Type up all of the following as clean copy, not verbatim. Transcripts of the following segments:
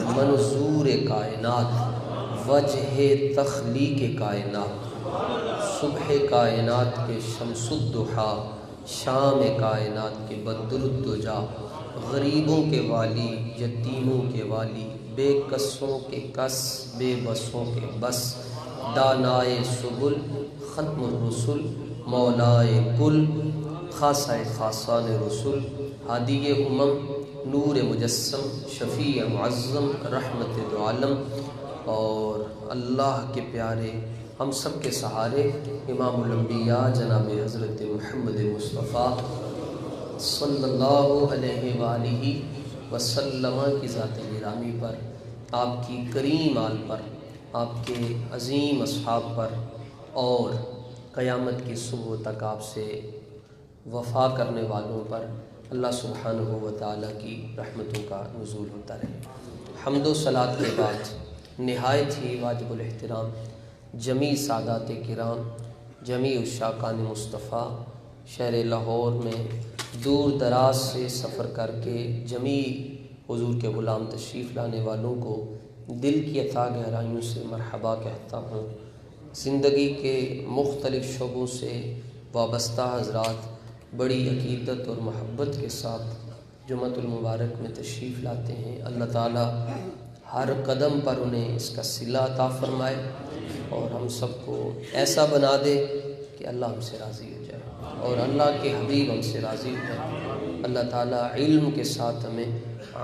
منظور کائنات، وجہ تخلیق کائنات، صبح کائنات کے شمس الضحیٰ، شام کائنات کے بدر الدجا، غریبوں کے والی، یتیموں کے والی، بے کسوں کے کس، بے بسوں کے بس، دانائے سبل، ختم الرسل، مولائے کل، خاصہ خاصان رسل، ہادی نور مجسم، شفیع معظم، رحمت دو عالم، اور اللہ کے پیارے ہم سب کے سہارے امام الانبیاء جناب حضرت محمد مصطفیٰ صلی اللہ علیہ وآلہ وسلم کی ذات گرامی پر، آپ کی کریم آل پر، آپ کے عظیم اصحاب پر، اور قیامت کی صبح تک آپ سے وفا کرنے والوں پر اللہ سبحانہ و تعالیٰ کی رحمتوں کا نزول ہوتا رہے۔ حمد و صلاۃ کے بعد نہایت ہی واجب الاحترام جمیع سادات کرام، جمیع عشاقان مصطفیٰ، شہر لاہور میں دور دراز سے سفر کر کے جمیع حضور کے غلام تشریف لانے والوں کو دل کی اتھاہ گہرائیوں سے مرحبا کہتا ہوں۔ زندگی کے مختلف شعبوں سے وابستہ حضرات بڑی عقیدت اور محبت کے ساتھ جمعۃ المبارک میں تشریف لاتے ہیں۔ اللہ تعالیٰ ہر قدم پر انہیں اس کا صلہ عطا فرمائے اور ہم سب کو ایسا بنا دے کہ اللہ ہم سے راضی ہو جائے اور اللہ کے حبیب ہم سے راضی ہو جائے۔ اللہ تعالیٰ علم کے ساتھ ہمیں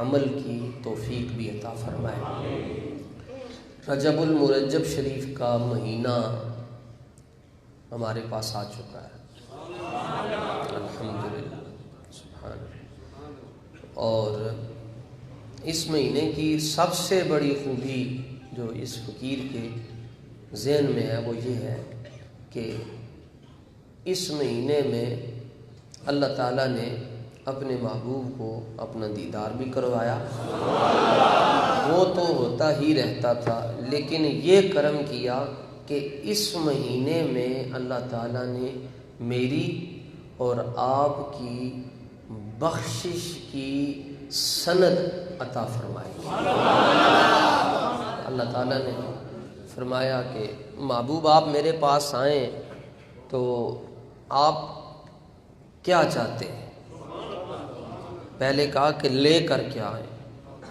عمل کی توفیق بھی عطا فرمائے۔ رجب المرجب شریف کا مہینہ ہمارے پاس آ چکا ہے، الحمدللہ، سبحان اللہ۔ اور اس مہینے کی سب سے بڑی خوبی جو اس فقیر کے ذہن میں ہے وہ یہ ہے کہ اس مہینے میں اللہ تعالیٰ نے اپنے محبوب کو اپنا دیدار بھی کروایا۔ وہ تو ہوتا ہی رہتا تھا، لیکن یہ کرم کیا کہ اس مہینے میں اللہ تعالیٰ نے میری اور آپ کی بخشش کی سند عطا فرمائی۔ اللہ تعالیٰ نے فرمایا کہ محبوب آپ میرے پاس آئیں تو آپ کیا چاہتے ہیں؟ پہلے کہا کہ لے کر کے آئیں،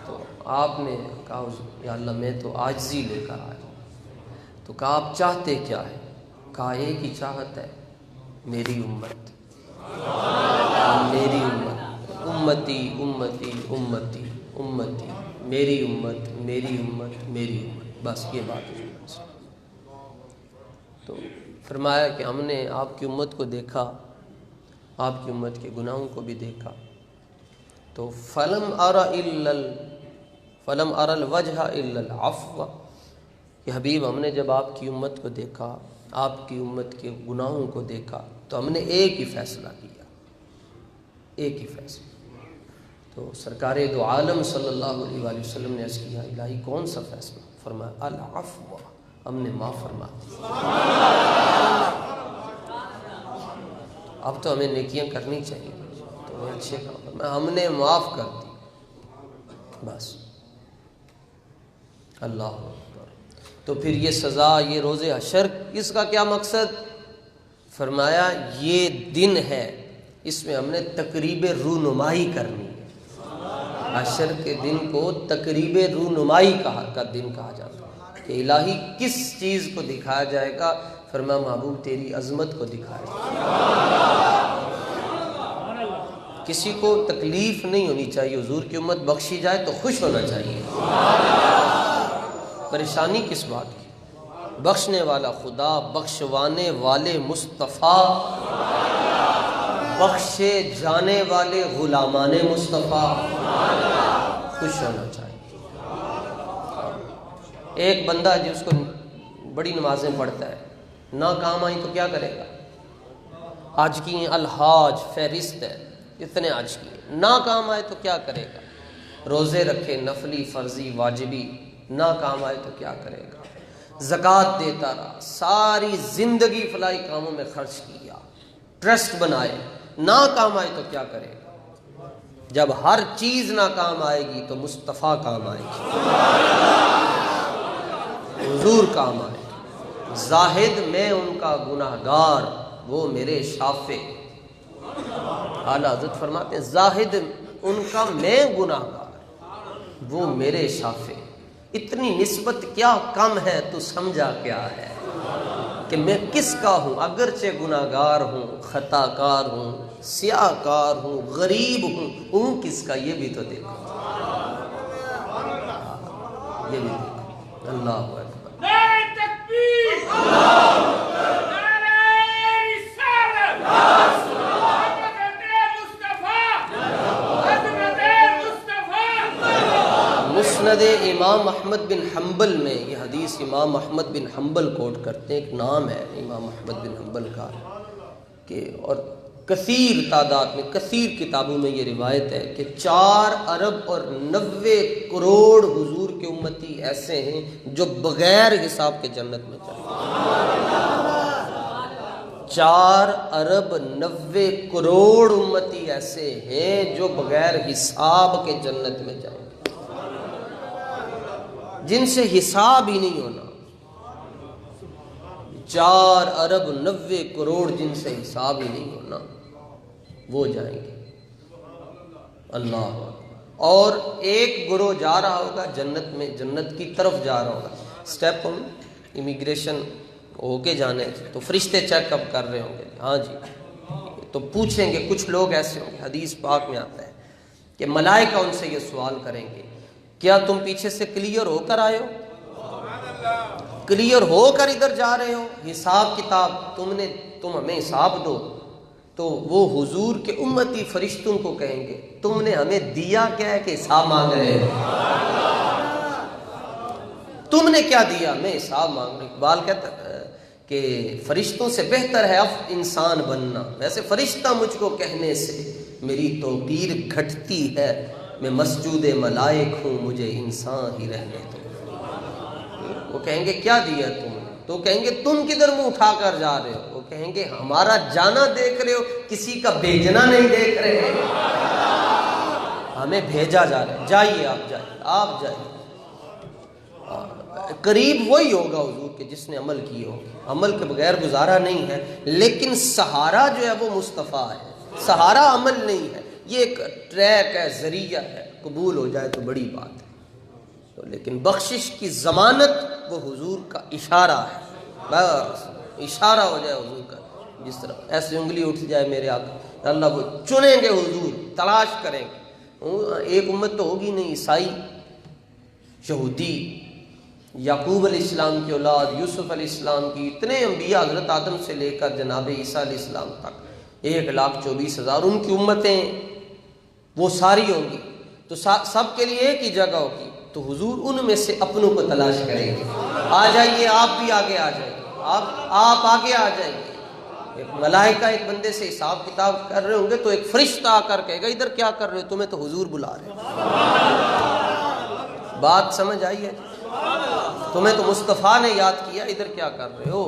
تو آپ نے کہا یا اللہ میں تو عاجزی لے کر آیا ہوں۔ تو کہا آپ چاہتے کیا ہے؟ کہا ایک ہی چاہت ہے، میری امت، میری امت، امتی امتی امتی امتی، میری امت میری امت میری امت، بس یہ بات ہے۔ تو فرمایا کہ ہم نے آپ کی امت کو دیکھا، آپ کی امت کے گناہوں کو بھی دیکھا، تو فلم ار الوجہ الا العفو، کہ حبیب ہم نے جب آپ کی امت کو دیکھا، آپ کی امت کے گناہوں کو دیکھا، تو ہم نے ایک ہی فیصلہ کیا، ایک ہی فیصلہ۔ تو سرکار دو عالم صلی اللہ علیہ وآلہ وسلم نے عرض کیا الہی کون سا فیصلہ؟ فرمایا العفو، ہم نے معاف فرما دیا۔ اب تو ہمیں نیکیاں کرنی چاہیے، تو ہمیں اچھے کام کرنا، ہم نے معاف کر دی، بس۔ اللہ اکبر۔ تو پھر یہ سزا، یہ روز حشر، اس کا کیا مقصد؟ فرمایا یہ دن ہے، اس میں ہم نے تقریب رونمائی کرنی ہے۔ حشر کے دن کو تقریب رونمائی کا دن کہا جاتا ہے کہ الہی کس چیز کو دکھایا جائے گا؟ فرمایا محبوب تیری عظمت کو دکھایا جائے گا۔ کسی کو تکلیف نہیں ہونی چاہیے، حضور کی امت بخشی جائے تو خوش ہونا چاہیے۔ پریشانی کس بات کی؟ بخشنے والا خدا، بخشوانے والے مصطفیٰ، بخشے جانے والے غلامان مصطفیٰ، خوش ہونا چاہیے۔ ایک بندہ جس کو بڑی نمازیں پڑھتا ہے، نہ کام آئی تو کیا کرے گا؟ آج کی الحاج فہرست ہے، اتنے آج کی، نہ کام آئے تو کیا کرے گا؟ روزے رکھے، نفلی، فرضی، واجبی، نہ کام آئے تو کیا کرے گا؟ زکوٰۃ دیتا رہا، ساری زندگی فلاحی کاموں میں خرچ کیا، ٹرسٹ بنائے، نہ کام آئے تو کیا کرے گا؟ جب ہر چیز ناکام آئے گی تو مصطفیٰ کام آئے گی، حضور کام آئے گی۔ زاہد میں ان کا گناہگار، وہ میرے شافع۔ اعلیٰ حضرت فرماتے ہیں زاہد ان کا میں گناہگار، وہ میرے شافع۔ اتنی نسبت کیا کم ہے تو سمجھا کیا ہے کہ میں کس کا ہوں، اگرچہ گناہگار ہوں، خطا کار ہوں، سیاہ کار ہوں، غریب ہوں کس کا، یہ بھی تو دیکھو، یہ بھی دیکھو۔ اللہ اکبر، نعرہ تکبیر، نعرہ رسالت، حضرت مصطفیٰ، حضرت مصطفیٰ۔ مسند امام احمد بن حنبل میں یہ حدیث امام احمد بن حنبل کوٹ کرتے ہیں، ایک نام ہے امام احمد بن حنبل کا، کہ اور کثیر تعداد میں، کثیر کتابوں میں یہ روایت ہے کہ 4 ارب اور 90 کروڑ حضور کے امتی ایسے ہیں جو بغیر حساب کے جنت میں جائیں گے۔ 4 ارب 90 کروڑ امتی ایسے ہیں جو بغیر حساب کے جنت میں جائیں گے، جن سے حساب ہی نہیں ہونا۔ 4 ارب 90 کروڑ جن سے حساب ہی نہیں ہونا، وہ جائیں گے۔ اللہ، اور ایک گروہ جا رہا ہوگا جنت میں، جنت کی طرف جا رہا ہوگا، سٹیپ ہم امیگریشن ہو کے جانے تو فرشتے چیک اپ کر رہے ہوں گے، ہاں جی، تو پوچھیں گے، کچھ لوگ ایسے ہوں گے، حدیث پاک میں آتا ہے کہ ملائکہ ان سے یہ سوال کریں گے، کیا تم پیچھے سے کلیئر ہو کر آئے ہو؟ کلیئر ہو کر ادھر جا رہے ہو؟ حساب کتاب تم ہمیں حساب دو۔ تو وہ حضور کے امتی فرشتوں کو کہیں گے تم نے ہمیں دیا کیا ہے کہ حساب مانگ رہے ہو؟ تم نے کیا دیا؟ میں حساب مانگ رہا ہوں۔ اقبال کہتا ہے کہ فرشتوں سے بہتر ہے اب انسان بننا، ویسے فرشتہ مجھ کو کہنے سے میری توقیر گھٹتی ہے، میں مسجود ملائک ہوں مجھے انسان ہی رہنے دو۔ وہ کہیں گے کیا دیا تم نے؟ تو کہیں گے تم کدھر منہ اٹھا کر جا رہے ہو؟ وہ کہیں گے ہمارا جانا دیکھ رہے ہو، کسی کا بھیجنا نہیں دیکھ رہے، ہمیں بھیجا جا رہا ہے، جائیے آپ، جائیے آپ، جائیے۔ قریب وہی ہوگا حضور کے جس نے عمل کی ہوگی، عمل کے بغیر گزارا نہیں ہے، لیکن سہارا جو ہے وہ مصطفیٰ ہے، سہارا عمل نہیں ہے، یہ ایک ٹریک ہے، ذریعہ ہے، قبول ہو جائے تو بڑی بات ہے، لیکن بخشش کی ضمانت وہ حضور کا اشارہ ہے، بس اشارہ ہو جائے حضور کا، جس طرح ایسے انگلی اٹھ جائے میرے آقا، اللہ وہ چنیں گے، حضور تلاش کریں گے۔ ایک امت تو ہوگی نہیں، عیسائی، یہودی، یعقوب علیہ السلام کی اولاد، یوسف علیہ السلام کی، اتنے انبیاء حضرت آدم سے لے کر جناب عیسیٰ علیہ السلام تک، 1,24,000 ان کی امتیں وہ ساری ہوں گی، تو سب کے لیے ایک ہی جگہ ہوگی، تو حضور ان میں سے اپنوں کو تلاش کریں گے، آ جائیے آپ بھی آگے آ جائیے، آپ آگے آ جائیے۔ ایک ملائکہ ایک بندے سے حساب کتاب کر رہے ہوں گے تو ایک فرشتہ آ کر کہے گا ادھر کیا کر رہے ہو؟ تمہیں تو حضور بلا رہے ہیں۔ بات سمجھ آئی ہے؟ تمہیں تو مصطفیٰ نے یاد کیا، ادھر کیا کر رہے ہو؟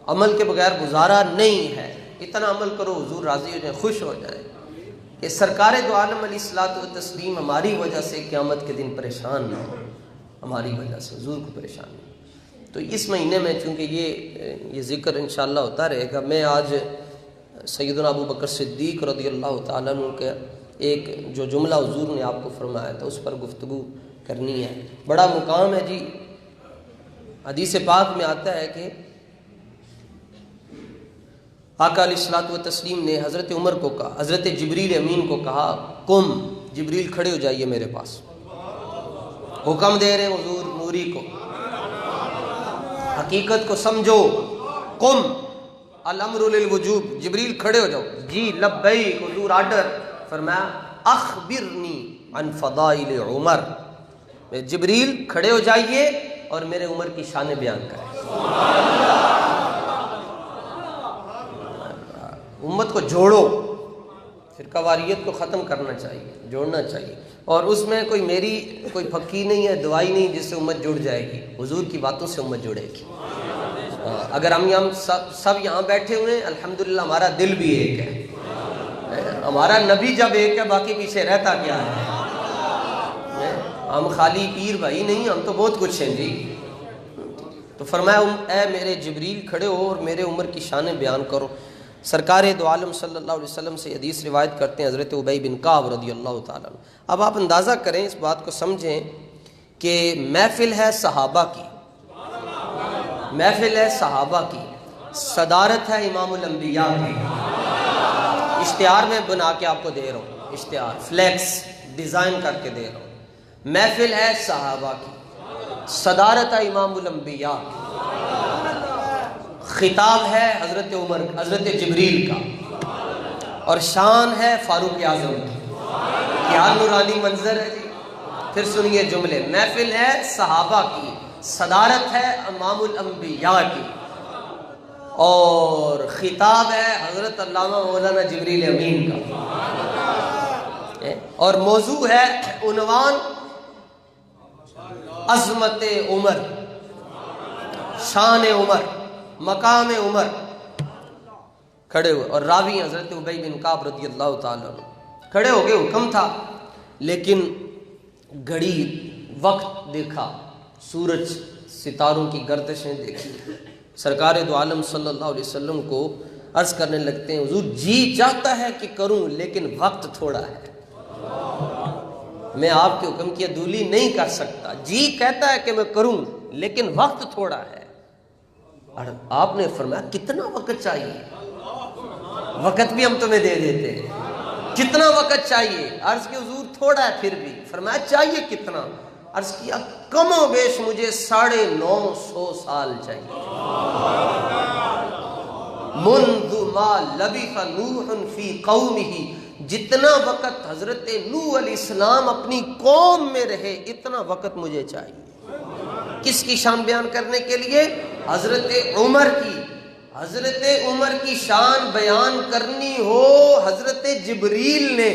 عمل کے بغیر گزارا نہیں ہے، اتنا عمل کرو حضور راضی ہو جائیں، خوش ہو جائیں کہ سرکار دو عالم علیہ الصلوۃ والتسلیم ہماری وجہ سے قیامت کے دن پریشان نہ ہو، ہماری وجہ سے حضور کو پریشان نہیں۔ تو اس مہینے میں چونکہ یہ ذکر انشاءاللہ ہوتا رہے گا، میں آج سیدنا ابو بکر صدیق رضی اللہ تعالیٰ عنہ کے ایک جو جملہ حضور نے آپ کو فرمایا تھا اس پر گفتگو کرنی ہے، بڑا مقام ہے جی۔ حدیث پاک میں آتا ہے کہ آقا علیہ الصلوۃ والتسلیم نے حضرت عمر کو کہا، حضرت جبریل امین کو کہا قم، جبریل کھڑے ہو جائیے میرے پاس، حکم دے رہے ہیں حضور نوری کو، حقیقت کو سمجھو، قم الامر للوجوب، جبریل کھڑے ہو جاؤ، جی لبیک حضور آرڈر، فرمایا اخبرنی عن فضائل عمر، جبریل کھڑے ہو جائیے اور میرے عمر کی شان بیان کریں۔ امت کو جوڑو، فرقہ واریت کو ختم کرنا چاہیے، جوڑنا چاہیے، اور اس میں میری کوئی پھکی نہیں ہے، دوائی نہیں جس سے امت جڑ جائے گی، حضور کی باتوں سے امت جڑے گی۔ اگر ہم سب یہاں بیٹھے ہوئے ہیں الحمدللہ ہمارا دل بھی ایک ہے، ہمارا نبی جب ایک ہے باقی پیچھے رہتا کیا ہے؟ ہم خالی پیر بھائی نہیں، ہم تو بہت کچھ ہیں جی۔ تو فرمایا اے میرے جبریل کھڑے ہو اور میرے عمر کی شانیں بیان کرو۔ سرکار دو عالم صلی اللہ علیہ وسلم سے حدیث روایت کرتے ہیں حضرت ابی بن کعب رضی اللہ تعالیٰ عنہ۔ اب آپ اندازہ کریں، اس بات کو سمجھیں کہ محفل ہے صحابہ کی، محفل ہے صحابہ کی، صدارت ہے امام الانبیاء کی۔ اشتہار میں بنا کے آپ کو دے رہا ہوں، اشتہار فلیکس ڈیزائن کر کے دے رہا ہوں۔ محفل ہے صحابہ کی، صدارت ہے امام الانبیاء کی، خطاب ہے حضرت عمر، حضرت جبریل کا، اور شان ہے فاروق اعظم کی۔ کیا نورانی منظر ہے جی۔ پھر سنیے جملے، محفل ہے صحابہ کی، صدارت ہے امام الانبیاء کی، اور خطاب ہے حضرت علامہ مولانا جبریل امین کا، اور موضوع ہے عنوان عظمت عمر، شان عمر، مقام عمر۔ کھڑے ہوئے، اور راوی حضرت ابی بن کعب رضی اللہ تعالیٰ عنہ۔ کھڑے ہو گئے، حکم تھا، لیکن گھڑی وقت دیکھا، سورج ستاروں کی گردشیں دیکھی، سرکار دو عالم صلی اللہ علیہ وسلم کو عرض کرنے لگتے ہیں حضور جی چاہتا ہے کہ کروں لیکن وقت تھوڑا ہے، میں آپ کے حکم کی عدولی نہیں کر سکتا، جی کہتا ہے کہ میں کروں لیکن وقت تھوڑا ہے۔ اور آپ نے فرمایا کتنا وقت چاہیے؟ وقت بھی ہم تمہیں دے دیتے ہیں، کتنا وقت چاہیے؟ عرض کی حضور تھوڑا ہے، پھر بھی فرمایا چاہیے کتنا؟ عرض کیا کم و بیش مجھے 950 سال چاہیے۔ منذ ما لبث نوح فی قومہ، جتنا وقت حضرت نوح علیہ السلام اپنی قوم میں رہے اتنا وقت مجھے چاہیے۔ کس کی شان بیان کرنے کے لیے؟ حضرت عمر کی۔ حضرت عمر کی شان بیان کرنی ہو حضرت جبریل نے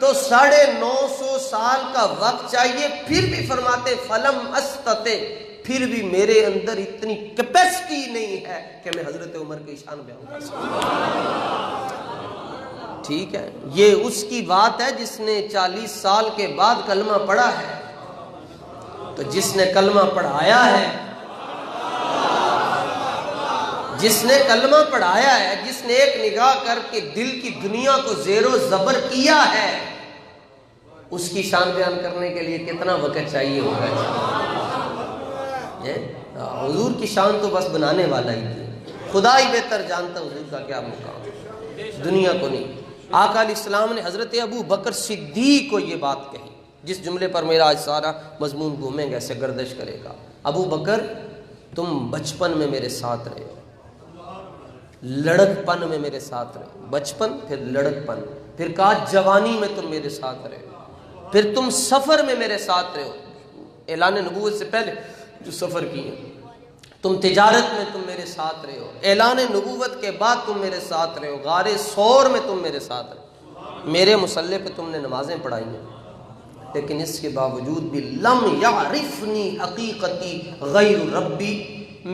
تو 950 سال کا وقت چاہیے۔ پھر بھی فرماتے فلم استطع، پھر بھی میرے اندر اتنی کیپیسٹی نہیں ہے کہ میں حضرت عمر کی شان بیان کر سکوں۔ ٹھیک ہے، یہ اس کی بات ہے جس نے 40 سال کے بعد کلمہ پڑھا ہے، تو جس نے کلمہ پڑھایا ہے، جس نے کلمہ پڑھایا ہے، جس نے ایک نگاہ کر کے دل کی دنیا کو زیر و زبر کیا ہے، اس کی شان بیان کرنے کے لیے کتنا وقت چاہیے ہوگا؟ حضور کی شان تو بس بنانے والا ہی ہے، خدا ہی بہتر جانتا حضور کا کیا مقام، دنیا کو نہیں۔ آقا علیہ السلام نے حضرت ابو بکر صدیق کو یہ بات کہی، جس جملے پر میرا آج سارا مضمون گھومیں گا، ایسے گردش کرے گا۔ ابو بکر تم بچپن میں میرے ساتھ رہے ہو، لڑک پن میں میرے ساتھ رہے، بچپن پھر لڑک پن، پھر کہا جوانی میں تم میرے ساتھ رہے ہو، پھر تم سفر میں میرے ساتھ رہے ہو، اعلان نبوت سے پہلے جو سفر کیے، تم تجارت میں تم میرے ساتھ رہے ہو، اعلان نبوت کے بعد تم میرے ساتھ رہے ہو، غار ثور میں تم میرے ساتھ رہے ہو، میرے مصلی پہ تم نے نمازیں پڑھائی ہیں، لیکن اس کے باوجود بھی لم یعرفنی حقیقتی غیر ربی،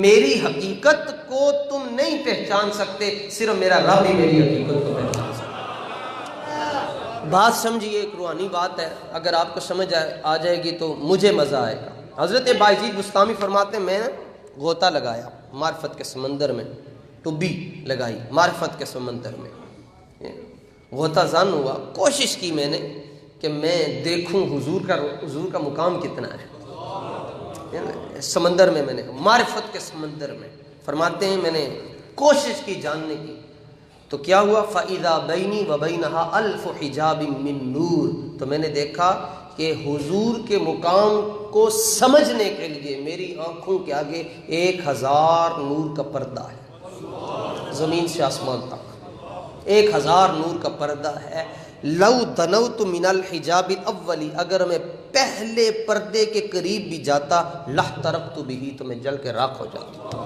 میری حقیقت کو تم نہیں پہچان سکتے، صرف میرا رب ہی میری حقیقت کو پہچان سکتے۔ بات سمجھیے، ایک روحانی بات ہے، اگر آپ کو سمجھ آ جائے گی تو مجھے مزہ آئے گا۔ حضرت بایزید بستامی فرماتے ہیں میں غوطہ لگایا معرفت کے سمندر میں، ٹبی لگائی معرفت کے سمندر میں، غوطہ زن ہوا، کوشش کی میں نے کہ میں دیکھوں حضور کا مقام کتنا ہے سمندر میں نے معرفت کے سمندر میں۔ فرماتے ہیں میں نے کوشش کی جاننے کی، تو کیا ہوا؟ فَإِذَا بَيْنِي وَبَيْنَهَا أَلْفُ حِجَابٍ مِّن نُّورٍ، تو میں نے دیکھا کہ حضور کے مقام کو سمجھنے کے لیے میری آنکھوں کے آگے 1000 نور کا پردہ ہے، زمین سے آسمان تک 1000 نور کا پردہ ہے۔ لو دنوت من الحجاب الاولی، اگر میں پہلے پردے کے قریب بھی جاتا لحترقت به، تو میں جل کے راکھ ہو جاتا۔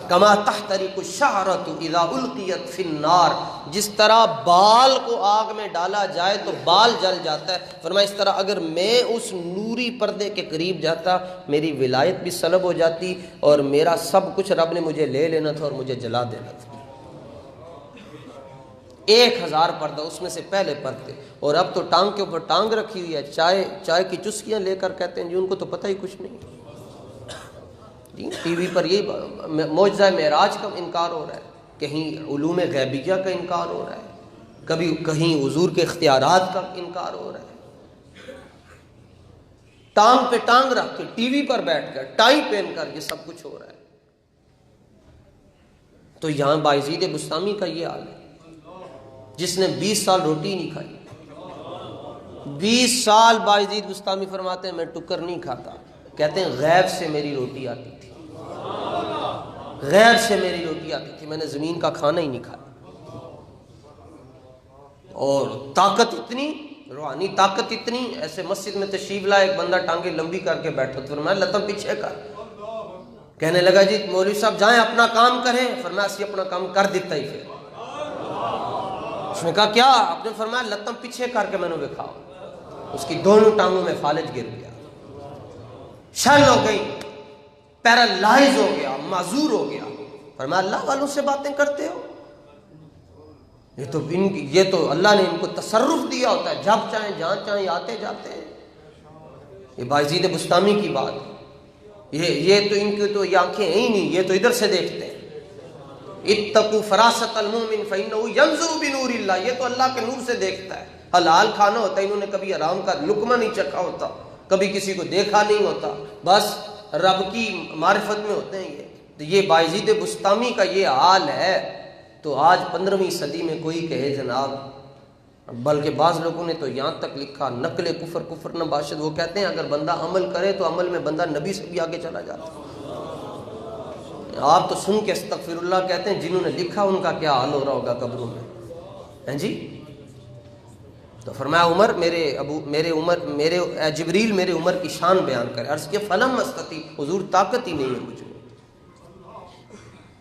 کما تحترق الشعرۃ اذا القیت فی النار، جس طرح بال کو آگ میں ڈالا جائے تو بال جل جاتا ہے، فرمایا اس طرح اگر میں اس نوری پردے کے قریب جاتا میری ولایت بھی سلب ہو جاتی اور میرا سب کچھ رب نے مجھے لے لینا تھا اور مجھے جلا دینا تھا۔ 1000 پردہ اس میں سے پہلے پردے، اور اب تو ٹانگ کے اوپر ٹانگ رکھی ہوئی ہے، چائے کی چسکیاں لے کر کہتے ہیں جی ان کو تو پتہ ہی کچھ نہیں جی۔ ٹی وی پر یہ معجزہ معراج کا انکار ہو رہا ہے، کہیں علوم غیبیہ کا انکار ہو رہا ہے، کہیں حضور کے اختیارات کا انکار ہو رہا ہے۔ ٹانگ پہ ٹانگ رکھ کے ٹی وی پر بیٹھ کر ٹائی پہن کر یہ سب کچھ ہو رہا ہے۔ تو یہاں بایزید بسطامی کا یہ حال ہے، جس نے 20 سال روٹی نہیں کھائی، 20 سال بایزید بسطامی فرماتے ہیں میں ٹکر نہیں کھاتا، کہتے ہیں غیب سے میری روٹی آتی تھی، غیب سے میری روٹی آتی تھی، میں نے زمین کا کھانا ہی نہیں کھایا۔ اور طاقت اتنی، روحانی طاقت اتنی، ایسے مسجد میں تشریف لائے ایک بندہ ٹانگیں لمبی کر کے بیٹھا، تو فرمایا لتم پیچھے کر، کہنے لگا جی مولوی صاحب جائیں اپنا کام کریں، فرمایا اسی اپنا کام کر دیتا ہی۔ پھر اس نے کہا کیا؟ آپ نے فرمایا لتم پیچھے کر کے میں نے دکھاؤ، اس کی دونوں ٹانگوں میں فالج گر گیا، شل ہو گئی، پیرالائز ہو گیا، معذور ہو گیا۔ فرمایا اللہ والوں سے باتیں کرتے ہو، یہ تو اللہ نے ان کو تصرف دیا ہوتا ہے، جب چاہیں جہاں چاہیں آتے جاتے ہیں۔ یہ بایزید بسطامی کی بات، یہ تو ان کی تو یہ آنکھیں ہیں ہی نہیں، یہ تو ادھر سے دیکھتے ہیں۔ اتقوا فراست المؤمن فإنه ينظر بنور اللہ، یہ تو اللہ کے نور سے دیکھتا ہے۔ حلال کھانا ہوتا ہے، انہوں نے کبھی حرام کا لقمہ نہیں چکھا ہوتا، کبھی کسی کو دیکھا نہیں ہوتا، بس رب کی معرفت میں ہوتے ہیں۔ یہ بایزید بسطامی کا یہ حال ہے۔ تو آج 15ویں صدی میں کوئی کہے جناب، بلکہ بعض لوگوں نے تو یہاں تک لکھا نقل کفر نہ باشد، وہ کہتے ہیں اگر بندہ عمل کرے تو عمل میں بندہ نبی سے بھی آگے چلا جاتا ہے۔ آپ تو سن کے استغفر اللہ کہتے ہیں، جنہوں نے لکھا ان کا کیا حال ہو رہا ہوگا قبروں میں، ہیں جی۔ تو فرمایا عمر جبریل میرے عمر کی شان بیان کرے، عرض کیا فلم استطیع، حضور طاقت ہی نہیں ہے مجھ میں،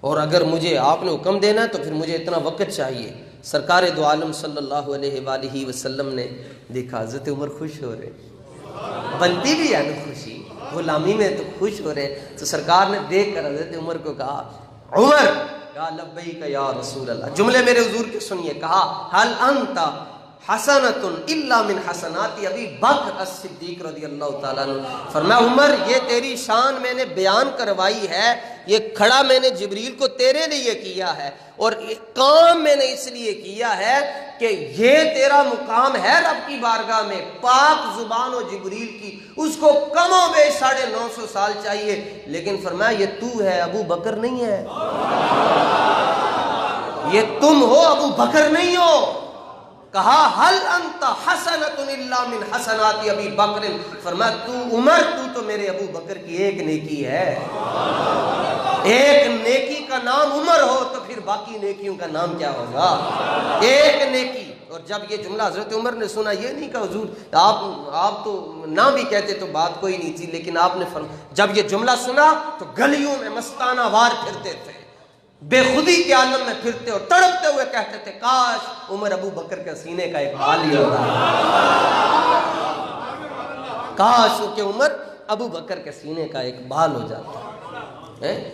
اور اگر مجھے آپ نے حکم دینا ہے تو پھر مجھے اتنا وقت چاہیے۔ سرکار دو عالم صلی اللہ علیہ وآلہ وسلم نے دیکھا حضرت عمر خوش ہو رہے، بنتی بھی ہے نا خوشی، غلامی میں تو خوش ہو رہے، تو سرکار نے دیکھ کر حضرت عمر کو کہا عمر، کہا لبیک یا رسول اللہ، جملے میرے حضور کے سنیے، کہا حل انت حسنۃ الا من حسنات ابی بکر الصدیق رضی اللہ تعالیٰ عنہ۔ فرمایا عمر یہ تیری شان میں نے بیان کروائی ہے، یہ کھڑا میں نے جبریل کو تیرے لیے کیا ہے، اور کام میں نے اس لیے کیا ہے کہ یہ تیرا مقام ہے رب کی بارگاہ میں، پاک زبان و جبریل کی، اس کو کم و بیش 950 سال چاہیے، لیکن فرمایا یہ تو ہے، ابو بکر نہیں ہے، یہ تم ہو، ابو بکر نہیں ہو۔ کہا حل انت حسنۃ الا من حسنات ابی بکر، فرمایا تو عمر تو میرے ابو بکر کی ایک نیکی ہے، ایک نیکی کا نام عمر ہو تو پھر باقی نیکیوں کا نام کیا ہوگا؟ ایک نیکی۔ اور جب یہ جملہ حضرت عمر نے سنا، یہ نہیں کہا حضور آپ تو نہ بھی کہتے تو بات کوئی نہیں تھی، لیکن آپ نے جب یہ جملہ سنا تو گلیوں میں مستانہ وار پھرتے تھے، بے خودی کے عالم میں پھرتے اور تڑپتے ہوئے کہتے تھے کاش عمر ابو بکر کے سینے کا ایک بال ہی ہوتا، کاش کہ عمر ابو بکر کے سینے کا ایک بال ہو جاتا،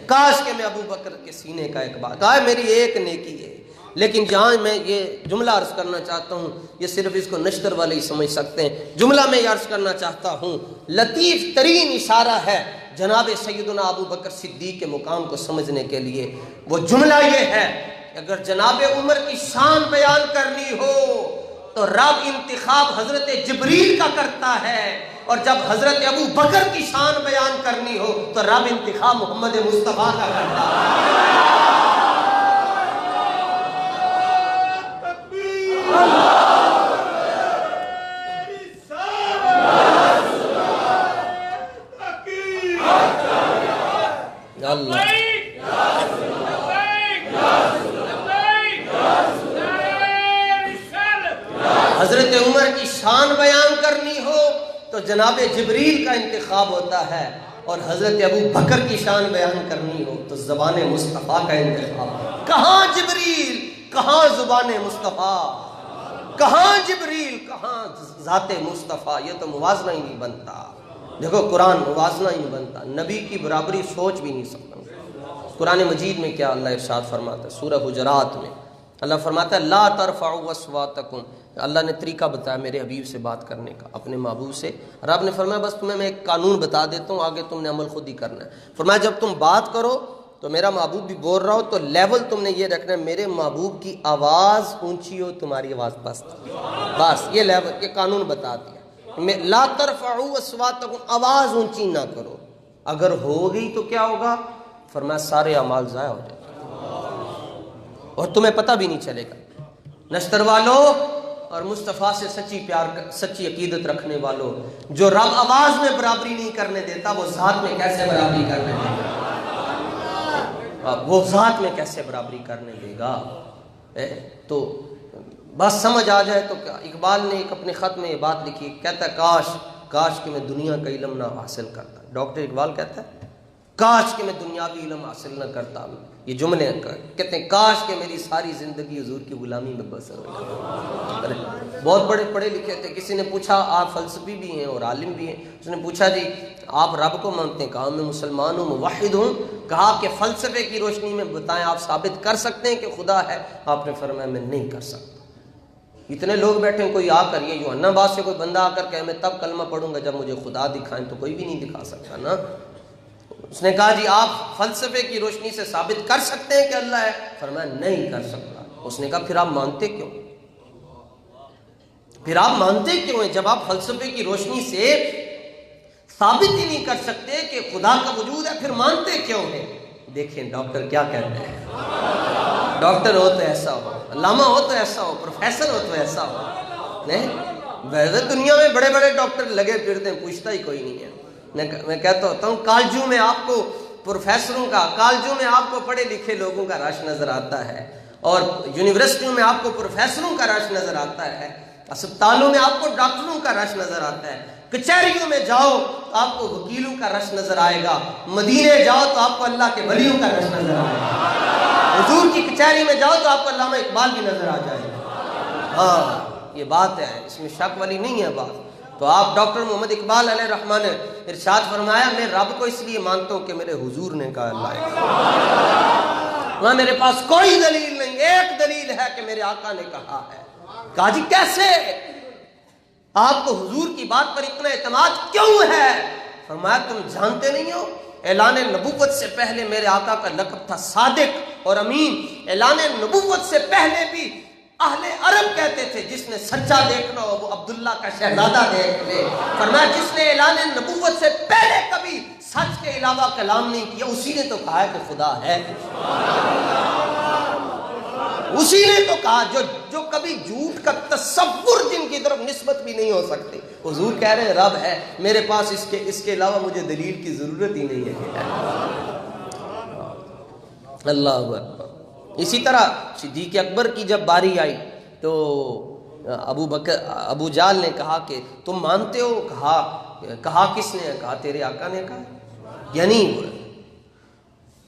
کاش کہ میں ابو بکر کے سینے کا ایک بال، کہا میری ایک نیکی ہے۔ لیکن جہاں میں یہ جملہ عرض کرنا چاہتا ہوں، یہ صرف اس کو نشتر والے ہی سمجھ سکتے ہیں، جملہ میں یہ عرض کرنا چاہتا ہوں، لطیف ترین اشارہ ہے جناب سیدنا ابو بکر صدیق کے مقام کو سمجھنے کے لیے۔ وہ جملہ یہ ہے کہ اگر جناب عمر کی شان بیان کرنی ہو تو رب انتخاب حضرت جبریل کا کرتا ہے، اور جب حضرت ابو بکر کی شان بیان کرنی ہو تو رب انتخاب محمد مصطفیٰ کا کرتا ہے۔ حضرت عمر کی شان بیان کرنی ہو تو جناب جبریل کا انتخاب ہوتا ہے، اور حضرت ابو بکر کی شان بیان کرنی ہو تو زبان مصطفیٰ کا انتخاب۔ کہاں جبریل، کہاں زبان مصطفیٰ، کہاں جبریل، کہاں ذات مصطفیٰ، یہ تو موازنہ ہی نہیں بنتا۔ دیکھو قرآن موازنہ ہی نہیں بنتا، نبی کی برابری سوچ بھی نہیں سکتا۔ قرآن مجید میں کیا اللہ ارشاد فرماتا ہے سورہ حجرات میں، اللہ فرماتا ہے لا ترفعوا اصواتکم، اللہ نے طریقہ بتایا میرے حبیب سے بات کرنے کا، اپنے محبوب سے، اور آپ نے فرمایا بس تمہیں میں ایک قانون بتا دیتا ہوں، آگے تم نے عمل خود ہی کرنا ہے۔ فرمایا جب تم بات کرو تو میرا محبوب بھی بول رہا ہو تو لیول تم نے یہ رکھنا ہے میرے محبوب کی آواز اونچی ہو، تمہاری آواز پست، بس یہ لیول، یہ قانون بتا دیا۔ لا ترفعوا اصواتکم، آواز اونچی نہ کرو، اگر ہو گئی تو کیا ہوگا؟ فرمایا سارے اعمال ضائع ہو جائیں گے اور تمہیں پتہ بھی نہیں چلے گا۔ نشتر والوں اور مصطفیٰ سے سچی عقیدت رکھنے والوں، جو رب آواز میں برابری نہیں کرنے دیتا وہ ذات میں کیسے برابری کرنے دے گا؟ وہ ذات میں کیسے برابری کرنے دے گا؟ تو بس سمجھ آ جائے تو کیا۔ اقبال نے ایک اپنے خط میں یہ بات لکھی، کہتا ہے کاش کہ میں دنیا کا علم نہ حاصل کرتا۔ ڈاکٹر اقبال کہتا ہے کاش کہ میں دنیاوی علم حاصل نہ کرتا، یہ جملے کہتے ہیں کاش کہ میری ساری زندگی حضور کی غلامی میں بسر ہو۔ بہت بڑے پڑھے لکھے تھے، کسی نے پوچھا آپ فلسفی بھی ہیں اور عالم بھی ہیں، اس نے پوچھا جی آپ رب کو مانتے ہیں؟ کہا میں مسلمان ہوں، موحد ہوں۔ کہا کہ فلسفے کی روشنی میں بتائیں آپ ثابت کر سکتے ہیں کہ خدا ہے؟ آپ نے فرمایا میں نہیں کر سکتا۔ اتنے لوگ بیٹھے ہیں، کوئی آ کر یہ یوحنا آباد سے کوئی بندہ آ کر کہ میں تب کلمہ پڑھوں گا جب مجھے خدا دکھائیں، تو کوئی بھی نہیں دکھا سکتا نا۔ اس نے کہا جی آپ فلسفے کی روشنی سے ثابت کر سکتے ہیں کہ اللہ ہے؟ فرمایا نہیں کر سکتا۔ اس نے کہا پھر آپ مانتے کیوں؟ پھر آپ مانتے کیوں ہیں جب آپ فلسفے کی روشنی سے ثابت ہی نہیں کر سکتے کہ خدا کا وجود ہے، پھر مانتے کیوں ہیں؟ دیکھیں ڈاکٹر کیا کہتے ہیں، ڈاکٹر ہو تو ایسا ہو، علامہ ہو تو ایسا ہو، پروفیسر ہو تو ایسا ہو۔ نہیں ویسے دنیا میں بڑے بڑے ڈاکٹر لگے پھرتے ہیں، پوچھتا ہی کوئی نہیں ہے۔ میں کہتا ہوتا ہوں کالجوں میں آپ کو پروفیسروں کا، کالجوں میں آپ کو پڑھے لکھے لوگوں کا رش نظر آتا ہے، اور یونیورسٹیوں میں آپ کو پروفیسروں کا رش نظر آتا ہے، اسپتالوں میں آپ کو ڈاکٹروں کا رش نظر آتا ہے، کچہریوں میں جاؤ تو آپ کو وکیلوں کا رش نظر آئے گا، مدینے جاؤ تو آپ کو اللہ کے ولیوں کا رش نظر آئے گا، حضور کی کچہری میں جاؤ تو آپ کو علامہ اقبال بھی نظر آ جائے گا۔ ہاں یہ بات ہے، اس میں شک والی نہیں ہے بات۔ تو آپ ڈاکٹر محمد اقبال علیہ الرحمٰن نے ارشاد فرمایا میں رب کو اس لیے مانتا ہوں کہ میرے حضور نے کہا اللہ ہے، وہاں میرے پاس کوئی دلیل نہیں، ایک دلیل ہے کہ میرے آقا نے کہا ہے۔ کہا جی کیسے؟ آپ کو حضور کی بات پر اتنا اعتماد کیوں ہے؟ فرمایا تم جانتے نہیں ہو اعلان نبوت سے پہلے میرے آقا کا لقب تھا صادق اور امین۔ اعلان نبوت سے پہلے بھی اہل عرب کہتے تھے جس نے سچا دیکھنا ہو وہ عبداللہ کا شہزادہ دیکھ لے۔ فرمایا جس نے اعلان نبوت سے پہلے کبھی سچ کے علاوہ کلام نہیں کیا اسی نے تو کہا ہے کہ خدا ہے، اسی نے تو کہا جو کبھی جھوٹ کا تصور جن کی طرف نسبت بھی نہیں ہو سکتی۔ حضور کہہ رہے ہیں رب ہے، میرے پاس اس کے علاوہ مجھے دلیل کی ضرورت ہی نہیں ہے۔ اللہ اکبر۔ اسی طرح صدیق اکبر کی جب باری آئی تو ابو جہل نے کہا کہ تم مانتے ہو؟ کہا کس نے؟ کہا تیرے آقا نے کہا۔ یعنی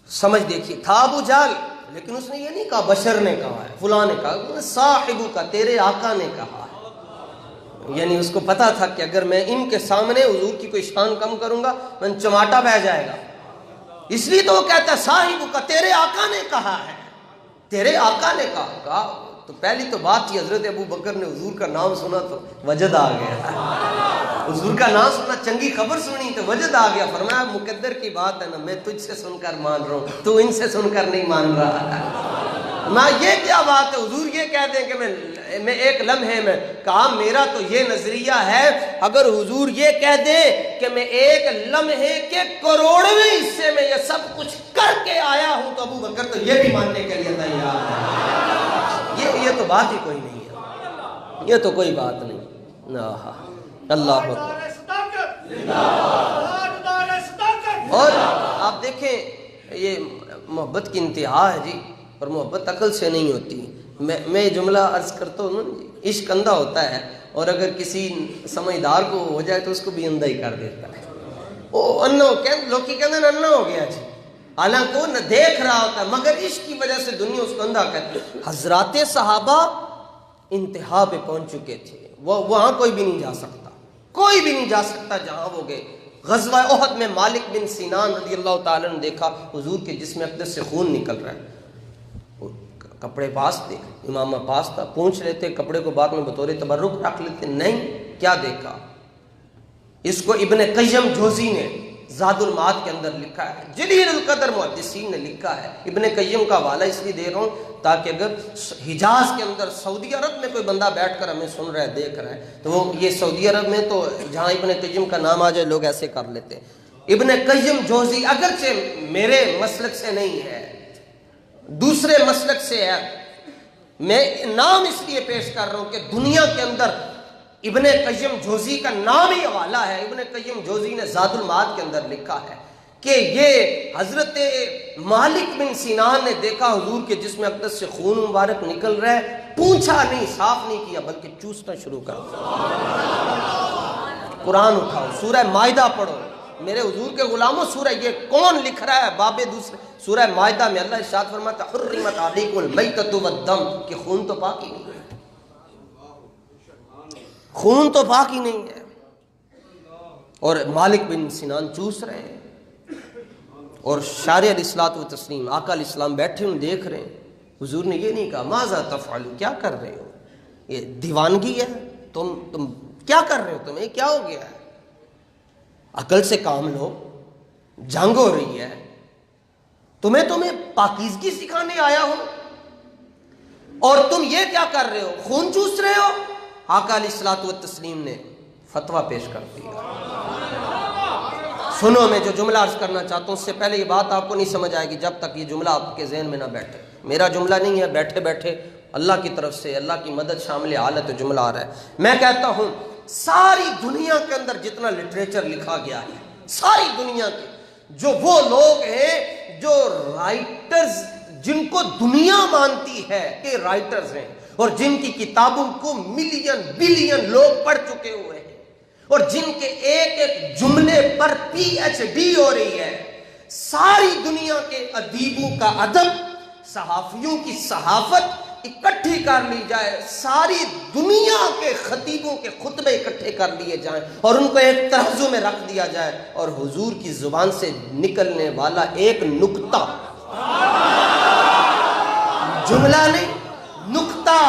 سمجھ دیکھیے، تھا ابو جہل لیکن اس نے یہ نہیں کہا بشر نے کہا ہے، فلاں نے کہا، صاحبو کا تیرے آقا نے کہا ہے۔ یعنی اس کو پتا تھا کہ اگر میں ان کے سامنے حضور کی کوئی شان کم کروں گا میں چماٹا بہ جائے گا، اس لیے تو وہ کہتا ہے صاحبو کا تیرے آقا نے کہا ہے، تیرے آقا نے کہا۔ تو پہلی تو بات تھی حضرت ابو بکر نے حضور کا نام سنا تو وجد آ گیا، حضور کا نام سنا، چنگی خبر سنی تو وجد آ گیا۔ فرمایا مقدر کی بات ہے نا، میں تجھ سے سن کر مان رہا ہوں، تو ان سے سن کر نہیں مان رہا۔ میں یہ کیا بات ہے، حضور یہ کہتے ہیں کہ میں ایک لمحے میں کہا میرا تو یہ نظریہ ہے اگر حضور یہ کہہ دے کہ میں ایک لمحے کے کروڑویں حصے میں یہ سب کچھ کر کے آیا ہوں تو ابو بکر تو یہ بھی ماننے کے لیے تیار ہے۔ یہ تو بات ہی کوئی نہیں ہے، یہ تو کوئی بات نہیں۔ اللہ اور آپ دیکھیں یہ محبت کی انتہا ہے جی، اور محبت عقل سے نہیں ہوتی۔ میں جملہ عرض کرتا ہوں نا، عشق اندھا ہوتا ہے اور اگر کسی سمجھدار کو ہو جائے تو اس کو بھی اندھا ہی کر دیتا ہے۔ وہ لوگ کہتے ہیں اندھا ہو گیا جی، حالانکہ وہ نہ دیکھ رہا ہوتا ہے مگر عشق کی وجہ سے دنیا اس کو اندھا کرتی ہے۔ حضرات صحابہ انتہا پہ پہنچ چکے تھے، وہاں کوئی بھی نہیں جا سکتا، کوئی بھی نہیں جا سکتا جہاں وہ گئے۔ غزوہ احد میں مالک بن سینان رضی اللہ تعالیٰ نے دیکھا حضور کے جسم اقدس سے خون نکل رہا ہے، کپڑے پاس تھے، امامہ پاس تھا، پوچھ لیتے کپڑے کو بعد میں بطور تبرک رکھ لیتے، نہیں، کیا دیکھا؟ اس کو ابن قیم جوزی نے زاد المعاد کے اندر لکھا ہے، جلیل القدر محدثین نے لکھا ہے۔ ابن قیم کا حوالہ اس لیے دے رہا ہوں تاکہ اگر حجاز کے اندر سعودی عرب میں کوئی بندہ بیٹھ کر ہمیں سن رہا ہے، دیکھ رہا ہے، تو وہ یہ سعودی عرب میں تو جہاں ابن قیم کا نام آ جائے لوگ ایسے کر لیتے ہیں۔ ابن قیم جوزی اگرچہ میرے مسلک سے نہیں ہے، دوسرے مسلک سے ہے، میں نام اس لیے پیش کر رہا ہوں کہ دنیا کے اندر ابن قیم جوزی کا نام ہی حوالہ ہے۔ ابن قیم جوزی نے زاد المعاد کے اندر لکھا ہے کہ یہ حضرت مالک بن سینان نے دیکھا حضور کے جسم اقدس سے خون مبارک نکل رہا ہے، پوچھا نہیں، صاف نہیں کیا، بلکہ چوسنا شروع کر دیا۔ قرآن اٹھاؤ، سورہ مائدہ پڑھو، میرے حضور کے غلاموں، سورہ یہ کون لکھ رہا ہے؟ باب دوسرے سورہ مائدہ میں اللہ ارشاد فرماتا ہے حرمت علیکم المیتۃ والدم، کہ خون تو پاک ہی نہیں ہے، خون تو پاک ہی نہیں ہے، اور مالک بن سینان چوس رہے ہیں، اور شارع علیہ الصلوۃ والتسلیم آقا علیہ السلام بیٹھے ان دیکھ رہے ہیں۔ حضور نے یہ نہیں کہا ماذا تفعلوا، کیا کر رہے ہو، یہ دیوانگی ہے، تم کیا کر رہے ہو، تمہیں کیا ہو گیا ہے، عقل سے کام لو، جنگ ہو رہی ہے، تمہیں پاکیزگی سکھانے آیا ہوں، اور تم یہ کیا کر رہے ہو، خون چوس رہے ہو۔ آقا علیہ الصلوۃ والتسلیم نے فتویٰ پیش کر دیا۔ سنو، میں جو جملہ عرض کرنا چاہتا ہوں، اس سے پہلے یہ بات آپ کو نہیں سمجھ آئے گی جب تک یہ جملہ آپ کے ذہن میں نہ بیٹھے، میرا جملہ نہیں ہے، بیٹھے بیٹھے اللہ کی طرف سے اللہ کی مدد شامل حالت جملہ آ رہا ہے۔ میں کہتا ہوں ساری دنیا کے اندر جتنا لٹریچر لکھا گیا ہے، ساری دنیا کے جو وہ لوگ ہیں جو رائٹرز، جن کو دنیا مانتی ہے کہ رائٹرز ہیں، اور جن کی کتابوں کو ملین بلین لوگ پڑھ چکے ہوئے ہیں، اور جن کے ایک ایک جملے پر پی ایچ ڈی ہو رہی ہے، ساری دنیا کے ادیبوں کا ادب، صحافیوں کی صحافت اکٹھی کر لی جائے، ساری دنیا کے خطیبوں کے خطبے اکٹھے کر لیے جائیں اور ان کو ایک ترازو میں رکھ دیا جائے، اور حضور کی زبان سے نکلنے والا ایک نکتہ، جملہ نہیں، نکتہ،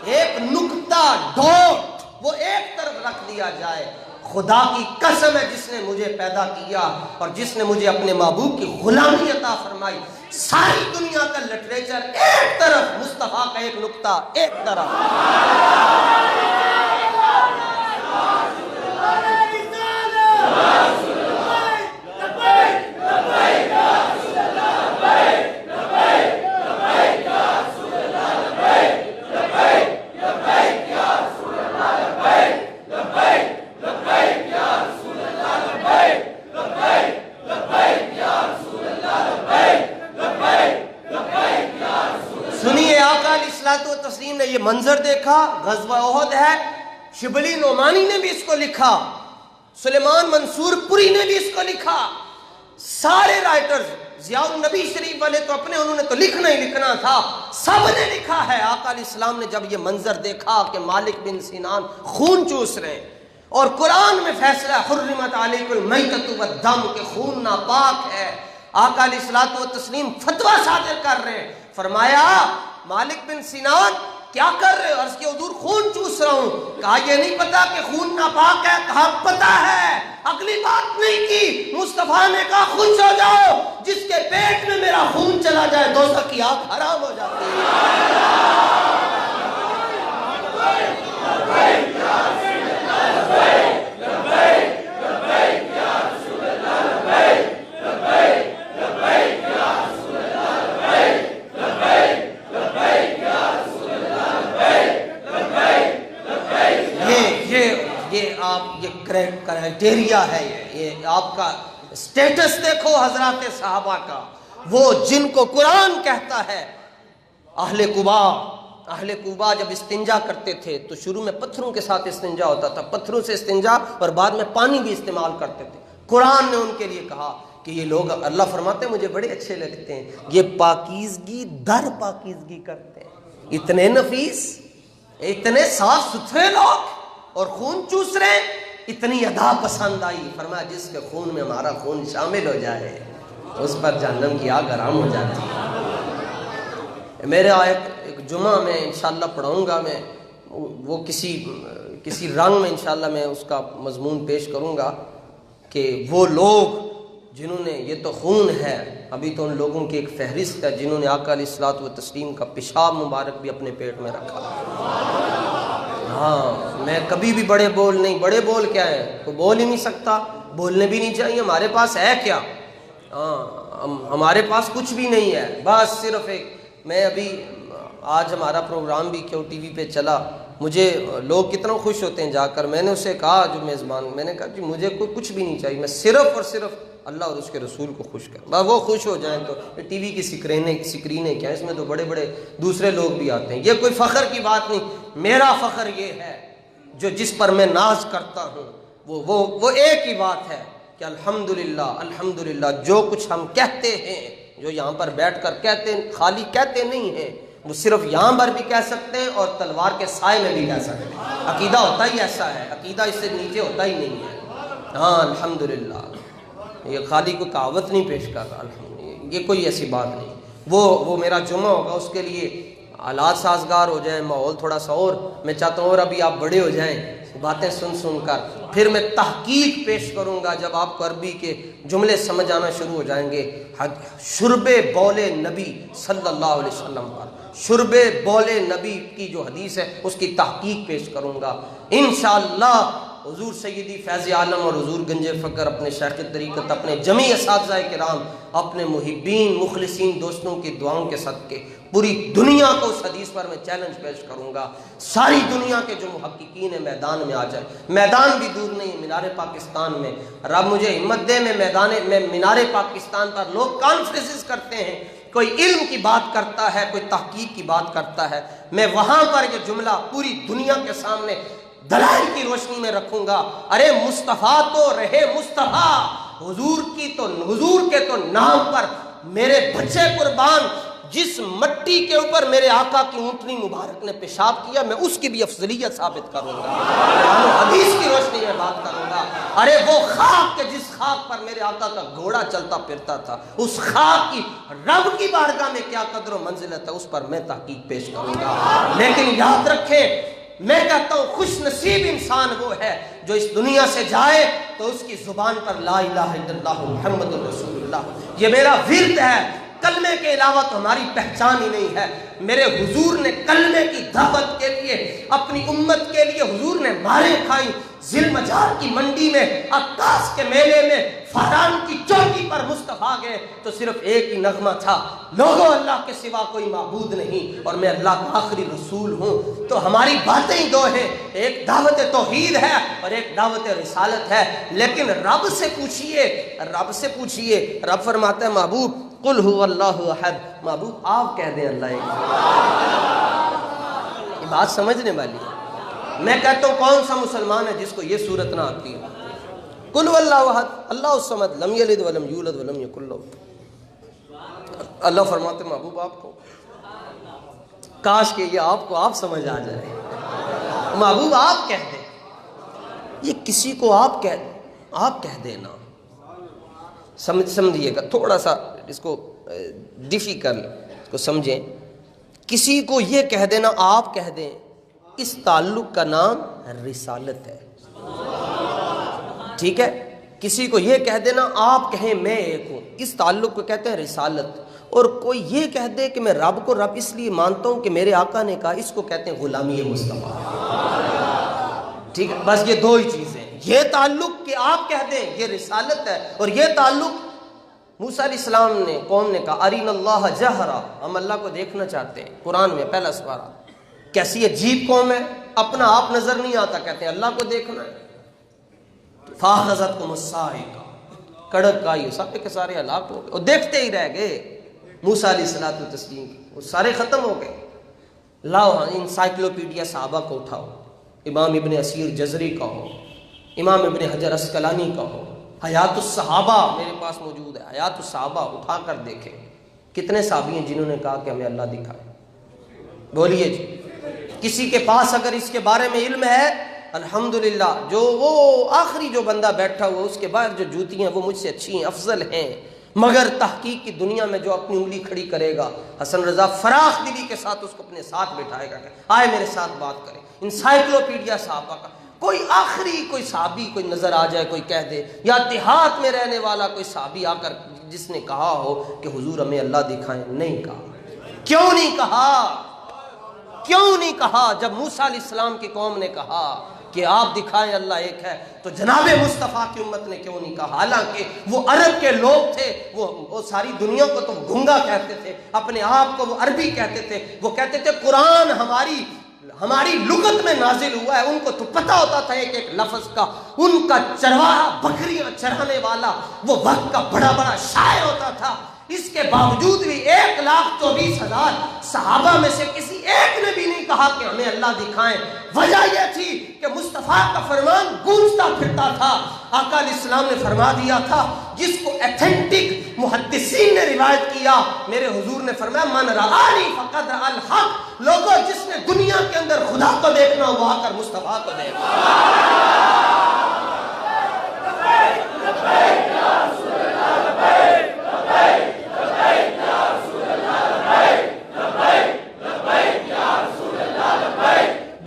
ایک نکتہ، ڈاٹ، وہ ایک طرف رکھ دیا جائے، خدا کی قسم ہے جس نے مجھے پیدا کیا اور جس نے مجھے اپنے محبوب کی غلامی عطا فرمائی، ساری دنیا کا لٹریچر ایک طرف، مصطفیٰ کا ایک نکتہ ایک طرف۔ تسلیم نے یہ منظر دیکھا، غزوہ احد ہے، شبلی نعمانی نے بھی اس کو لکھا، سلیمان منصور پوری نے بھی اس کو لکھا، سارے رائٹرز، ضیاء النبی شریف والے تو اپنے انہوں نے تو لکھنا ہی لکھنا تھا، سب نے لکھا ہے۔ آقا علیہ السلام نے جب یہ منظر دیکھا کہ مالک بن سینان خون چوس رہے ہیں، اور قرآن میں فیصلہ حرمت علیکم المیتۃ والدم کہ خون ناپاک ہے، آقا علیہ الصلوۃ والتسلیم فتویٰ صادر کر رہے ہیں، فرمایا مالک بن سینان کیا کر رہے ہو؟ عرض کہ حضور خون چوس رہا ہوں۔ کہا یہ نہیں پتا کہ خون ناپاک ہے؟ کہا پتا ہے، اگلی بات نہیں کی۔ مصطفیٰ نے کہا خوش ہو جاؤ، جس کے پیٹ میں میرا خون چلا جائے دوزخ کی آگ حرام ہو جاتی ہے۔ یہ کرائٹیریا ہے، یہ آپ کا سٹیٹس دیکھو حضرات صحابہ کا، وہ جن کو قرآن کہتا ہے اہل قباء جب استنجا کرتے تھے تو شروع میں پتھروں کے ساتھ استنجا ہوتا تھا، پتھروں سے استنجا، اور بعد میں پانی بھی استعمال کرتے تھے۔ قرآن نے ان کے لیے کہا کہ یہ لوگ، اللہ فرماتے ہیں مجھے بڑے اچھے لگتے ہیں، یہ پاکیزگی در پاکیزگی کرتے ہیں، اتنے نفیس، اتنے صاف ستھرے لوگ، اور خون چوس رہے ہیں۔ اتنی ادا پسند آئی، فرمایا جس کے خون میں ہمارا خون شامل ہو جائے اس پر جہنم کی آگ حرام ہو جاتی ہے۔ میرا ایک جمعہ میں انشاءاللہ پڑھاؤں گا، میں وہ کسی رنگ میں انشاءاللہ میں اس کا مضمون پیش کروں گا کہ وہ لوگ جنہوں نے، یہ تو خون ہے، ابھی تو ان لوگوں کی ایک فہرست ہے جنہوں نے آقا علیہ الصلوۃ والتسلیم کا پیشاب مبارک بھی اپنے پیٹ میں رکھا۔ ہاں، میں کبھی بھی بڑے بول نہیں، بڑے بول کیا ہے، کوئی بول ہی نہیں سکتا، بولنے بھی نہیں چاہیے، ہمارے پاس ہے کیا؟ ہمارے پاس کچھ بھی نہیں ہے، بس صرف ایک، میں ابھی آج ہمارا پروگرام بھی کیوں ٹی وی پہ چلا، مجھے لوگ کتنا خوش ہوتے ہیں جا کر، میں نے اسے کہا جو میزبان، میں نے کہا کہ مجھے کچھ بھی نہیں چاہیے، میں صرف اور صرف اللہ اور اس کے رسول کو خوش کروں، بس وہ خوش ہو جائیں تو ٹی وی کی سکرینیں کیا، اس میں تو بڑے بڑے دوسرے لوگ بھی آتے ہیں، یہ کوئی فخر کی بات نہیں، میرا فخر یہ ہے جو جس پر میں ناز کرتا ہوں وہ ایک ہی بات ہے کہ الحمدللہ جو کچھ ہم کہتے ہیں، جو یہاں پر بیٹھ کر کہتے ہیں، خالی کہتے نہیں ہیں، وہ صرف یہاں پر بھی کہہ سکتے ہیں اور تلوار کے سائے میں بھی کہہ سکتے ہیں، عقیدہ ہوتا ہی ایسا ہے، عقیدہ اس سے نیچے ہوتا ہی نہیں ہے۔ ہاں الحمدللہ، یہ خالی کوئی کہاوت نہیں پیش کر رہا، یہ کوئی ایسی بات نہیں، وہ میرا جمعہ ہوگا، اس کے لیے حالات سازگار ہو جائیں، ماحول تھوڑا سا، اور میں چاہتا ہوں اور ابھی آپ بڑے ہو جائیں باتیں سن کر، پھر میں تحقیق پیش کروں گا جب آپ کو عربی کے جملے سمجھ آنا شروع ہو جائیں گے، شرب بول نبی صلی اللہ علیہ وسلم پر، شرب بول نبی کی جو حدیث ہے اس کی تحقیق پیش کروں گا انشاءاللہ۔ حضور سیدی فیض عالم اور حضور گنج فقر، اپنے شیخ طریقت، اپنے جمیع اساتذہ کرام، اپنے محبین مخلصین دوستوں کی دعاؤں کے صدقے پوری دنیا کو اس حدیث پر میں چیلنج پیش کروں گا، ساری دنیا کے جو محققین ہیں میدان میں آ جائیں، میدان بھی دور نہیں، مینار پاکستان میں، رب مجھے ہمت دے، میں مینار پاکستان پر لوگ کانفرنسز کرتے ہیں، کوئی علم کی بات کرتا ہے، کوئی تحقیق کی بات کرتا ہے، میں وہاں پر یہ جملہ پوری دنیا کے سامنے دلائل کی روشنی میں رکھوں گا، ارے مصطفیٰ تو رہے مصطفیٰ، حضور کے تو نام پر میرے بچے قربان، جس مٹی کے اوپر میرے آقا کی اونٹنی مبارک نے پیشاب کیا، میں اس کی بھی افضلیت ثابت کروں گا، حدیث کی روشنی میں بات کروں گا، ارے وہ خاک کے جس خاک پر میرے آقا کا گھوڑا چلتا پھرتا تھا، اس خاک کی رب کی بارگاہ میں کیا قدر و منزلت ہے، اس پر میں تحقیق پیش کروں گا۔ لیکن یاد رکھیں، میں کہتا ہوں خوش نصیب انسان وہ ہے جو اس دنیا سے جائے تو اس کی زبان پر لا الہ الا اللہ محمد رسول اللہ، یہ میرا ورد ہے، کلمے کے علاوہ تو ہماری پہچان ہی نہیں ہے۔ میرے حضور نے کلمے کی دعوت کے لیے، اپنی امت کے لیے حضور نے ماریں کھائیں، ذی المجال کی منڈی میں، عکاس کے میلے میں، فاران کی چوکی پر مصطفیٰ گئے تو صرف ایک ہی نغمہ تھا، لوگوں اللہ کے سوا کوئی معبود نہیں اور میں اللہ کا آخری رسول ہوں۔ تو ہماری باتیں ہی دو ہیں، ایک دعوت توحید ہے اور ایک دعوت رسالت ہے، لیکن رب سے پوچھئے، رب فرماتا ہے محبوب قل هو اللہ احد، محبوب آپ کہہ دیں اللہ ایک، یہ بات سمجھنے والی ہے۔ میں کہتا ہوں کون سا مسلمان ہے جس کو یہ صورت نہ آتی ہے؟ قل هو اللہ احد اللہ الصمد لم یلد ولم یولد ولم یکن لہ، اللہ فرماتے ہیں محبوب آپ کو کاش کہ یہ آپ سمجھ آ جائے، محبوب آپ کہہ دیں، یہ کسی کو آپ کہہ دینا، سمجھیے گا تھوڑا سا اس کو ڈیفیکلٹ، اس کو سمجھیں، کسی کو یہ کہہ دینا آپ کہہ دیں، اس تعلق کا نام رسالت ہے، ٹھیک ہے؟ کسی کو یہ کہہ دینا آپ کہیں میں ایک ہوں، اس تعلق کو کہتے ہیں رسالت۔ اور کوئی یہ کہہ دے کہ میں رب کو رب اس لیے مانتا ہوں کہ میرے آقا نے کہا، اس کو کہتے ہیں غلامی مصطفیٰ، ٹھیک ہے؟ بس یہ دو ہی چیزیں، یہ تعلق کہ آپ کہہ دیں یہ رسالت ہے، اور یہ تعلق موسیٰ علیہ السلام نے قوم نے کہا ارین اللہ جہرا، ہم اللہ کو دیکھنا چاہتے ہیں، قرآن میں پہلا سپارہ، کیسی عجیب قوم ہے، اپنا آپ نظر نہیں آتا، کہتے ہیں اللہ کو دیکھنا ہے، فاخذتکم الصاعقہ، کڑک آئی، سارے کے سارے ہلاک ہو گئے، اور دیکھتے ہی رہ گئے موسیٰ علیہ السلام، وہ سارے ختم ہو گئے۔ لاؤ انسائکلوپیڈیا صحابہ کو اٹھاؤ، امام ابن اسیر جزری کا ہو، امام ابن حجر اسقلانی کا ہو، حیات الصحابہ میرے پاس موجود ہے، حیات الصحابہ اٹھا کر دیکھیں، کتنے صحابی ہیں جنہوں نے کہا کہ ہمیں اللہ دکھائے، بولیے جی، کسی کے پاس اگر اس کے بارے میں علم ہے الحمدللہ، جو وہ آخری جو بندہ بیٹھا ہوا اس کے بعد جو جوتی ہیں وہ مجھ سے اچھی ہیں، افضل ہیں، مگر تحقیق کی دنیا میں جو اپنی انگلی کھڑی کرے گا حسن رضا فراخ دلی کے ساتھ اس کو اپنے ساتھ بٹھائے گا کہ آئے میرے ساتھ بات کریں. انسائکلوپیڈیا صحابہ کا کوئی آخری کوئی صحابی کوئی نظر آ جائے, کوئی کہہ دے, یا دیہات میں رہنے والا کوئی صحابی آ کر جس نے کہا ہو کہ حضور ہمیں اللہ دکھائیں, نہیں کہا. کیوں نہیں کہا؟ کیوں نہیں کہا؟ جب موسیٰ علیہ السلام کی قوم نے کہا کہ آپ دکھائیں اللہ ایک ہے, تو جناب مصطفیٰ کی امت نے کیوں نہیں کہا؟ حالانکہ وہ عرب کے لوگ تھے, وہ ساری دنیا کو تو گنگا کہتے تھے, اپنے آپ کو وہ عربی کہتے تھے, وہ کہتے تھے قرآن ہماری لغت میں نازل ہوا ہے. ان کو تو پتہ ہوتا تھا ایک ایک لفظ کا. ان کا چرواہا بکریاں چرانے والا وہ وقت کا بڑا بڑا شاعر ہوتا تھا. اس کے باوجود بھی 1,24,000 صحابہ میں سے کسی ایک نے بھی نہیں کہا کہ ہمیں اللہ دکھائیں. وجہ یہ تھی کہ مصطفیٰ کا فرمان گونجتا پھرتا تھا. آقا علیہ السلام نے فرما دیا تھا, جس کو ایتھنٹک محدثین نے روایت کیا, میرے حضور نے فرمایا من رآنی فقد رأى الحق. لوگوں جس نے دنیا کے اندر خدا کو دیکھنا وہ آ کر مصطفیٰ کو دیکھنا.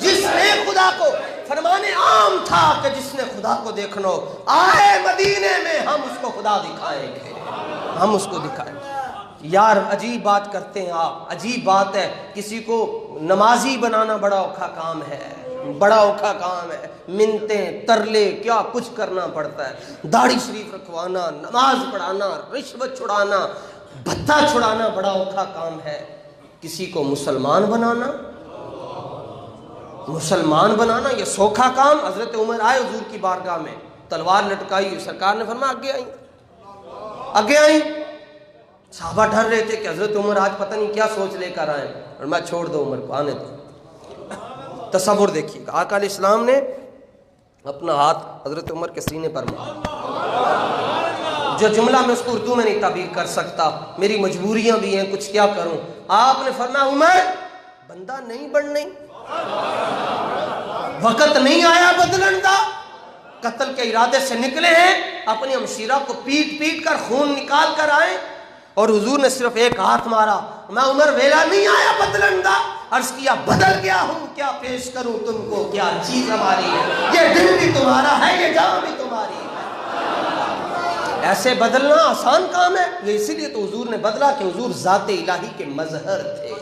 جس نے خدا کو فرمانے عام تھا کہ جس نے خدا کو دیکھنا ہو آئے مدینے میں, ہم اس کو خدا دکھائیں گے, ہم اس کو دکھائیں گے. یار عجیب بات کرتے ہیں آپ, عجیب بات ہے. کسی کو نمازی بنانا بڑا اوکھا کام ہے, بڑا اوکھا کام ہے. منتیں ترلے کیا کچھ کرنا پڑتا ہے. داڑھی شریف رکھوانا, نماز پڑھانا, رشوت چھڑانا, بھتہ چھڑانا بڑا اوکھا کام ہے. کسی کو مسلمان بنانا یہ سوکھا کام. حضرت عمر آئے حضور کی بارگاہ میں, تلوار لٹکائی, سرکار نے فرمایا آگے آئیں. صحابہ ڈر رہے تھے کہ حضرت عمر آج پتہ نہیں کیا سوچ لے کر آئے, اور میں چھوڑ دو عمر کو, آنے دو. تصور دیکھیے, آقا علیہ السلام نے اپنا ہاتھ حضرت عمر کے سینے پر مارا. جو جملہ میں اس کو اردو میں نہیں تعبیر کر سکتا, میری مجبوریاں بھی ہیں, کچھ کیا کروں. آپ نے فرمایا عمر بندہ نہیں بننے, وقت نہیں آیا بدلن کا. قتل کے ارادے سے نکلے ہیں, اپنی ہمشیرہ کو پیٹ کر خون نکال کر آئے, اور حضور نے صرف ایک ہاتھ مارا. میں عمر ویلا نہیں آیا بدلن کا. عرض کیا بدل گیا ہوں, کیا پیش کروں تم کو, کیا چیز ہماری ہے. یہ دل بھی تمہارا ہے, یہ جان بھی تمہاری ہے. ایسے بدلنا آسان کام ہے. یہ اسی لیے تو حضور نے بدلا کہ حضور ذات الہی کے مظہر تھے.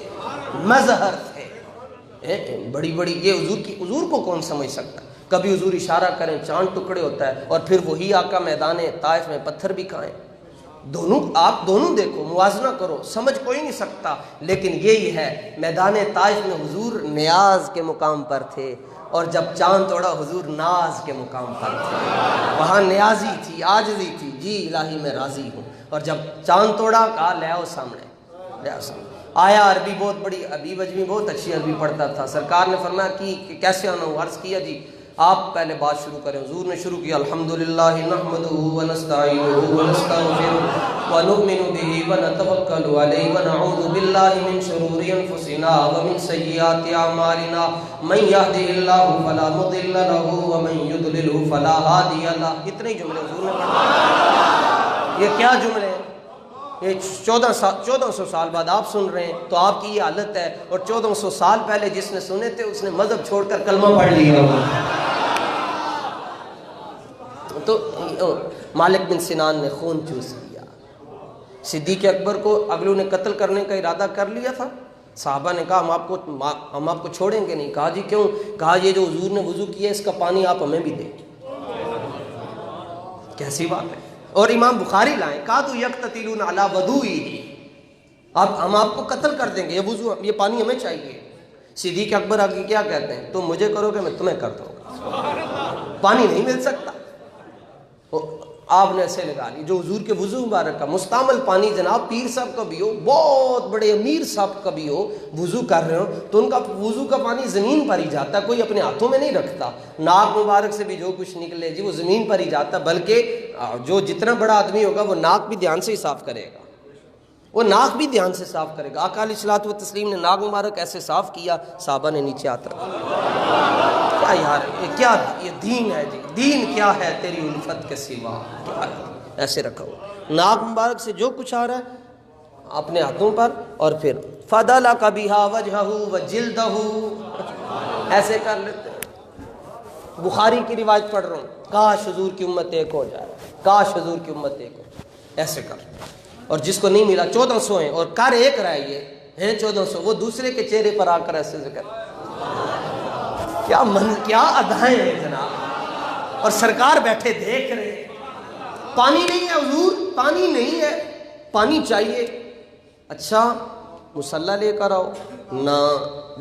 بڑی یہ حضور کو کون سمجھ سکتا. کبھی حضور اشارہ کریں چاند ٹکڑے ہوتا ہے, اور پھر وہی آقا میدان طائف میں پتھر بھی کھائیں. آپ دونوں دیکھو, موازنہ کرو, سمجھ کوئی نہیں سکتا. لیکن یہی ہے, میدان طائف میں حضور نیاز کے مقام پر تھے, اور جب چاند توڑا حضور ناز کے مقام پر تھے. وہاں نیازی تھی, عاجزی تھی, جی الہی میں راضی ہوں. اور جب چاند توڑا کہا لے آؤ سامنے. آیا, عربی بہت بڑی, ابی بجوی بہت اچھی عربی پڑھتا تھا. سرکار نے فرمایا کہ کیسے آنا ہوں. عرض کیا جی آپ پہلے بات شروع کریں. حضور نے شروع کیا الحمدللہ نحمدہ ونستعینہ ونستغفرہ ونؤمن بہ ونتوکل علیہ ونعوذ باللہ من شرور انفسنا ومن سیئات اعمالنا من یہدہ اللہ فلا مضل لہ ومن یضلل فلا ہادی لہ. اتنے جملے حضور نے پڑھے. یہ کیا جملے ہیں؟ یہ 1400 سال بعد آپ سن رہے ہیں, تو آپ کی یہ حالت ہے. اور 1400 سال پہلے جس نے سنے تھے اس نے مذہب چھوڑ کر کلمہ پڑھ لیا. تو مالک بن سنان نے خون چوس لیا. صدیق اکبر کو اگلوں نے قتل کرنے کا ارادہ کر لیا تھا. صحابہ نے کہا ہم آپ کو چھوڑیں گے نہیں. کہا جی کیوں؟ کہا یہ جو حضور نے وضو کیا اس کا پانی آپ ہمیں بھی دیں. کیسی بات ہے. اور امام بخاری لائیں, کادو یقتتلون علی وضوئہ, ہم آپ کو قتل کر دیں گے, یہ پانی ہمیں چاہیے. صدیق اکبر آگے کیا کہتے ہیں, تم مجھے کرو گے میں تمہیں کرتا ہوں. پانی نہیں مل سکتا. آپ نے ایسے لگا لی جو حضور کے وضو مبارک کا مستعمل پانی, جناب پیر صاحب کا بھی ہو, بہت بڑے امیر صاحب کا بھی ہو, وضو کر رہے ہو تو ان کا وضو کا پانی زمین پر ہی جاتا, کوئی اپنے ہاتھوں میں نہیں رکھتا. ناک مبارک سے بھی جو کچھ نکلے جی وہ زمین پر ہی جاتا, بلکہ جو جتنا بڑا آدمی ہوگا وہ ناک بھی دھیان سے ہی صاف کرے گا. وہ ناک بھی دھیان سے صاف کرے گا. آقا علیہ الصلوۃ والتسلیم نے ناک مبارک ایسے صاف کیا، صحابہ نے نیچے ہاتھ رکھا. کیا یار یہ کیا یہ دین ہے جی، دین کیا ہے تیری الفت کے سوا، کیا ہے؟ ایسے رکھا ہوا ناک مبارک سے جو کچھ آ رہا ہے اپنے ہاتھوں پر، اور پھر فَدَلَكَ بِهَا وَجْهَهُ وَجِلْدَهُ ایسے کر لیتے. بخاری کی روایت پڑھ رہا ہوں، کاش حضور کی امت ایک ہو جائے، کاش حضور کی امت ایک ہو جائے. ایسے کر. اور جس کو نہیں ملا 1400 ہیں اور کر ایک رہا یہ ہیں 1400، وہ دوسرے کے چہرے پر آ کر ایسے ذکر. کیا ادائیں ہیں جناب. اور سرکار بیٹھے دیکھ رہے ہیں. پانی نہیں ہے حضور، پانی نہیں ہے، پانی چاہیے. اچھا مصلی لے کر آؤ، نہ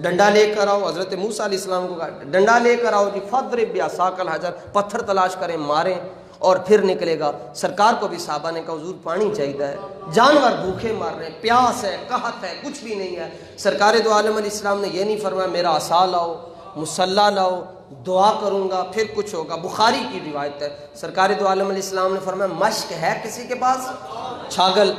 ڈنڈا لے کر آؤ. حضرت موسیٰ علیہ السلام کو کہا ڈنڈا لے کر آؤ جی، فَضْرِبْ بِعَصَاكَ الْحَجَرَ، پتھر تلاش کریں ماریں اور پھر نکلے گا. سرکار کو بھی صحابہ نے کہا حضور پانی چاہیے ہے، جانور بھوکے مار رہے ہیں، پیاس ہے، قحط ہے، کچھ بھی نہیں ہے. سرکار دو عالم علیہ السلام نے یہ نہیں فرمایا میرا عصا لاؤ، مصلی لاؤ، دعا کروں گا پھر کچھ ہوگا. بخاری کی روایت ہے سرکار دو عالم علیہ السلام نے فرمایا مشک ہے کسی کے پاس؟ چھاگل،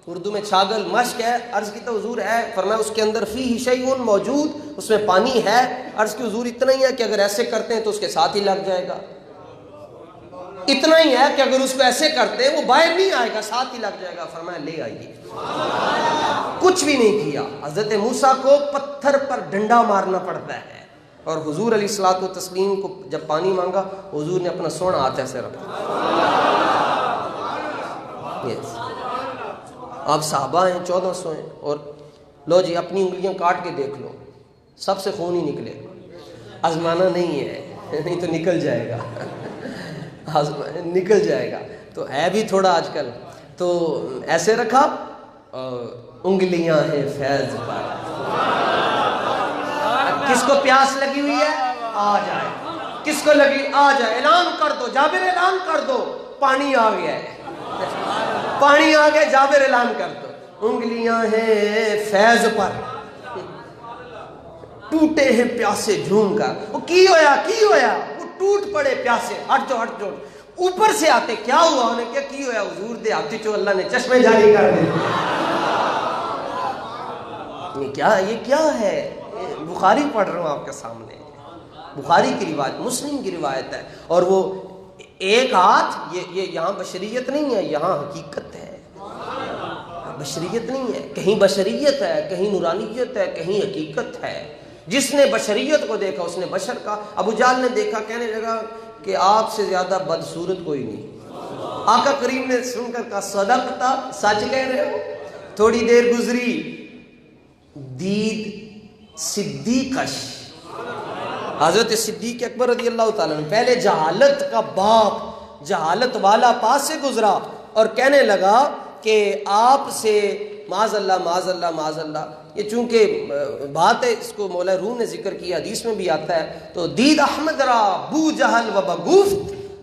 اردو میں چھاگل مشک ہے. عرض کی تو حضور ہے. فرمایا اس کے اندر فیہ شیء موجود، اس میں پانی ہے. عرض کی حضور اتنا ہی ہے کہ اگر ایسے کرتے ہیں تو اس کے ساتھ ہی لگ جائے گا. اتنا ہی ہے کہ اگر اس کو ایسے کرتے ہیں وہ باہر نہیں آئے گا، ساتھ ہی لگ جائے گا. فرمایا لے آئیے. کچھ بھی نہیں کیا. حضرت موسیٰ کو پتھر پر ڈنڈا مارنا پڑتا ہے، اور حضور علیہ الصلوۃ والتسلیم کو جب پانی مانگا حضور نے اپنا سونا ہاتھ ایسے رکھا. آپ صحابہ ہیں 1400 ہیں، اور لو جی اپنی انگلیاں کاٹ کے دیکھ لو، سب سے خون ہی نکلے. آزمانا نہیں ہے، نہیں تو نکل جائے گا، نکل جائے گا. تو ہے بھی تھوڑا آج کل. تو ایسے رکھا، انگلیاں ہیں فیض پر. کس کو پیاس لگی ہوئی ہے آ جائے، کس کو لگی آ جائے. اعلان کر دو جابر، اعلان کر دو پانی آ گیا ہے، پانی آ گیا. جابر اعلان کر دو انگلیاں ہیں فیض پر، ٹوٹے ہیں پیاسے جھوم کر. وہ کی ہویا وہ ٹوٹ پڑے پیاسے. ہٹ جاؤ ہٹ جاؤ. اوپر سے آتے کیا ہوا انہیں کیا کی ہویا حضور دے ہاتھ چو اللہ نے چشمے جاری کر دے. یہ کیا ہے؟ بخاری پڑھ رہا ہوں آپ کے سامنے، بخاری کی روایت، مسلم کی روایت ہے. اور وہ ایک ہاتھ، یہ یہاں بشریت نہیں ہے، یہاں حقیقت ہے. بشریت نہیں ہے، کہیں بشریت ہے، کہیں نورانیت ہے، کہیں حقیقت ہے. جس نے بشریت کو دیکھا اس نے بشر کا. ابو جہل نے دیکھا، کہنے لگا کہ آپ سے زیادہ بدصورت کوئی نہیں. آقا کریم نے سن کر کہا صدقتا، سچ کہہ رہے ہو. تھوڑی دیر گزری، دید صدیقش، حضرت صدیق اکبر رضی اللہ تعالیٰ عنہ پہلے جہالت کا باپ، جہالت والا پاس سے گزرا اور کہنے لگا کہ آپ سے معاذ اللہ معاذ اللہ معاذ اللہ. یہ چونکہ بات ہے، اس کو مولا روم نے ذکر کیا، حدیث میں بھی آتا ہے. تو دید احمد را بو جہل و بگفت،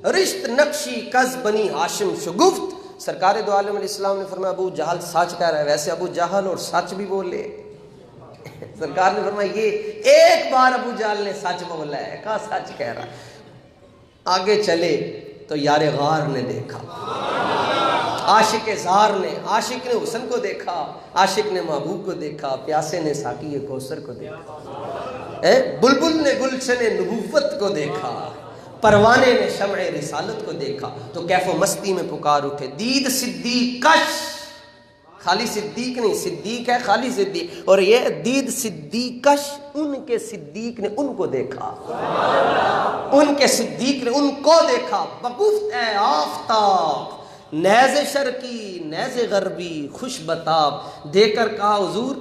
رشت نقشی کز بنی ہاشم شگفت. سرکار دو عالم علیہ السلام نے فرمایا ابو جہل سچ کہہ رہا ہے. ویسے ابو جہل اور سچ بھی بولے. سرکار نے فرمایا یہ ایک بار ابو جہل نے سچ بولا ہے، کہا سچ کہہ رہا ہے. آگے چلے تو یار غار نے دیکھا، عاشق زار نے، عاشق نے حسن کو دیکھا، عاشق نے محبوب کو دیکھا، پیاسے نے ساقی کوثر کو دیکھا، بلبل نے گلشن نبوت کو دیکھا، پروانے نے شمع رسالت کو دیکھا. تو کیف و مستی میں پکار اٹھے دید صدیقش، خالی صدیق نہیں، صدیق ہے خالی صدیق، اور یہ دید صدیقش، ان کے صدیق نے ان کو دیکھا، ان کے صدیق نے ان کو دیکھا. بگفت اے آفتاب نیز شرقی نیز غربی خوش بتاب. دے کر کہا حضور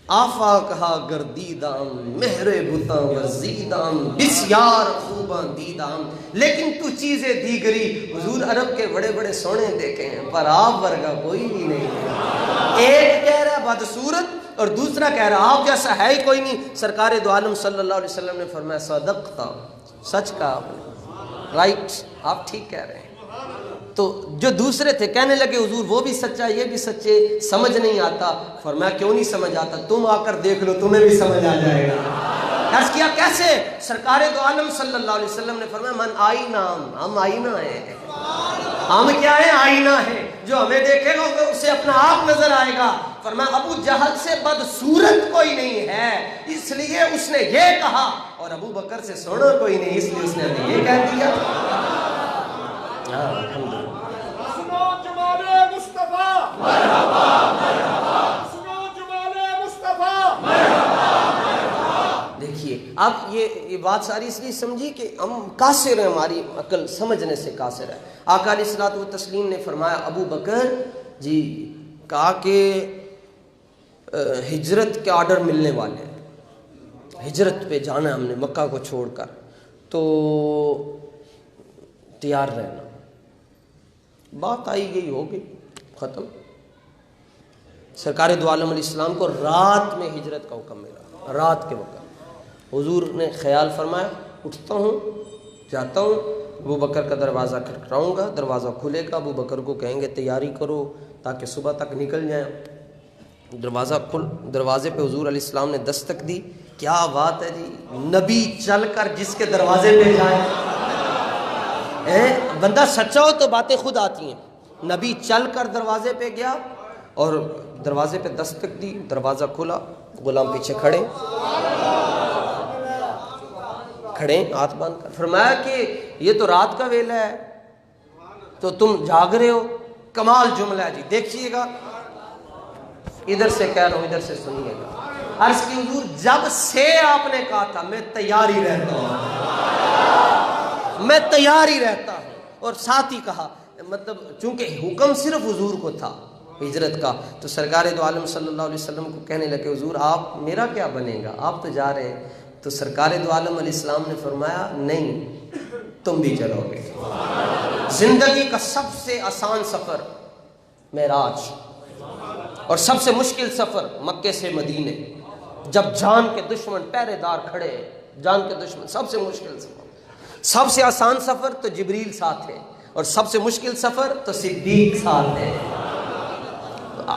آفا کہا گردیدام مہر بتاں ورزیدام بسیار خوباں دیدام. لیکن تو چیزیں دیگری، حضور عرب کے بڑے بڑے سونے دیکھے ہیں پر آپ ورگا کوئی بھی نہیں ہے. ایک کہہ رہا بدصورت اور دوسرا کہہ رہا آپ جیسا ہے ہی کوئی نہیں. سرکار دو عالم صلی اللہ علیہ وسلم نے فرمایا صدقتا، سچ کہا آپ نے، رائٹ، آپ ٹھیک کہہ رہے ہیں. تو جو دوسرے تھے کہنے لگے حضور وہ بھی سچا یہ بھی سچے، سمجھ نہیں آتا. فرمایا کیوں نہیں سمجھ آتا، تم آ کر دیکھ لو تمہیں بھی سمجھ آ جائے گا. عرض کیا کیسے؟ سرکار دو عالم صلی اللہ علیہ وسلم نے فرمایا من آئینہ، ہم آئینہ ہیں. ہم کیا ہیں؟ آئینہ ہیں. جو ہمیں دیکھے گا اسے اپنا آپ نظر آئے گا۔ فرمایا ابو جہل سے بدصورت کوئی نہیں ہے اس لیے اس نے یہ کہا، اور ابو بکر سے سونا کوئی نہیں اس لیے اس نے ہمیں یہ کہہ دیا۔ الحمدللہ۔ سنو جمال مصطفیٰ مرحبا مرحبا، سنو جمال مصطفیٰ مرحبا مرحبا۔ دیکھیے اب یہ بات ساری اس لیے سمجھی کہ ہم قاصر ہیں، ہماری عقل سمجھنے سے قاصر ہے۔ آقا علیہ الصلوۃ والتسلیم نے فرمایا ابو بکر جی، کہا کہ ہجرت کے آرڈر ملنے والے ہیں، ہجرت پہ جانا ہے ہم نے مکہ کو چھوڑ کر، تو تیار رہنا۔ بات آئی گئی ہو گئی ختم۔ سرکار دو عالم علیہ السلام کو رات میں ہجرت کا حکم ملا، رات کے وقت حضور نے خیال فرمایا اٹھتا ہوں جاتا ہوں، ابو بکر کا دروازہ کھٹکھٹاؤں گا، دروازہ کھلے گا، ابو بکر کو کہیں گے تیاری کرو تاکہ صبح تک نکل جائیں۔ دروازے پہ حضور علیہ السلام نے دستک دی۔ کیا بات ہے جی، نبی چل کر جس کے دروازے پہ جائے، بندہ سچا ہو تو باتیں خود آتی ہیں۔ نبی چل کر دروازے پہ گیا اور دروازے پہ دستک دی، دروازہ کھلا، غلام پیچھے کھڑے ہاتھ باندھ کر، فرمایا کہ یہ تو رات کا ویلا ہے تو تم جاگ رہے ہو۔ کمال جملہ ہے جی، دیکھیے گا، ادھر سے کہہ رہا ہوں ادھر سے سنیے گا۔ عرض کی حضور جب سے آپ نے کہا تھا میں تیار ہی رہتا ہوں، میں تیار ہی رہتا ہوں، اور ساتھ ہی کہا مطلب چونکہ حکم صرف حضور کو تھا ہجرت کا، تو سرکار دو عالم صلی اللہ علیہ وسلم کو کہنے لگے حضور آپ میرا کیا بنے گا، آپ تو جا رہے ہیں۔ تو سرکار دو عالم علیہ السلام نے فرمایا نہیں تم بھی چلو گے۔ زندگی کا سب سے آسان سفر معراج، اور سب سے مشکل سفر مکے سے مدینے، جب جان کے دشمن پہرے دار کھڑے، جان کے دشمن، سب سے مشکل سفر۔ سب سے آسان سفر تو جبریل ساتھ ہے، اور سب سے مشکل سفر تو صدیق ساتھ ہے۔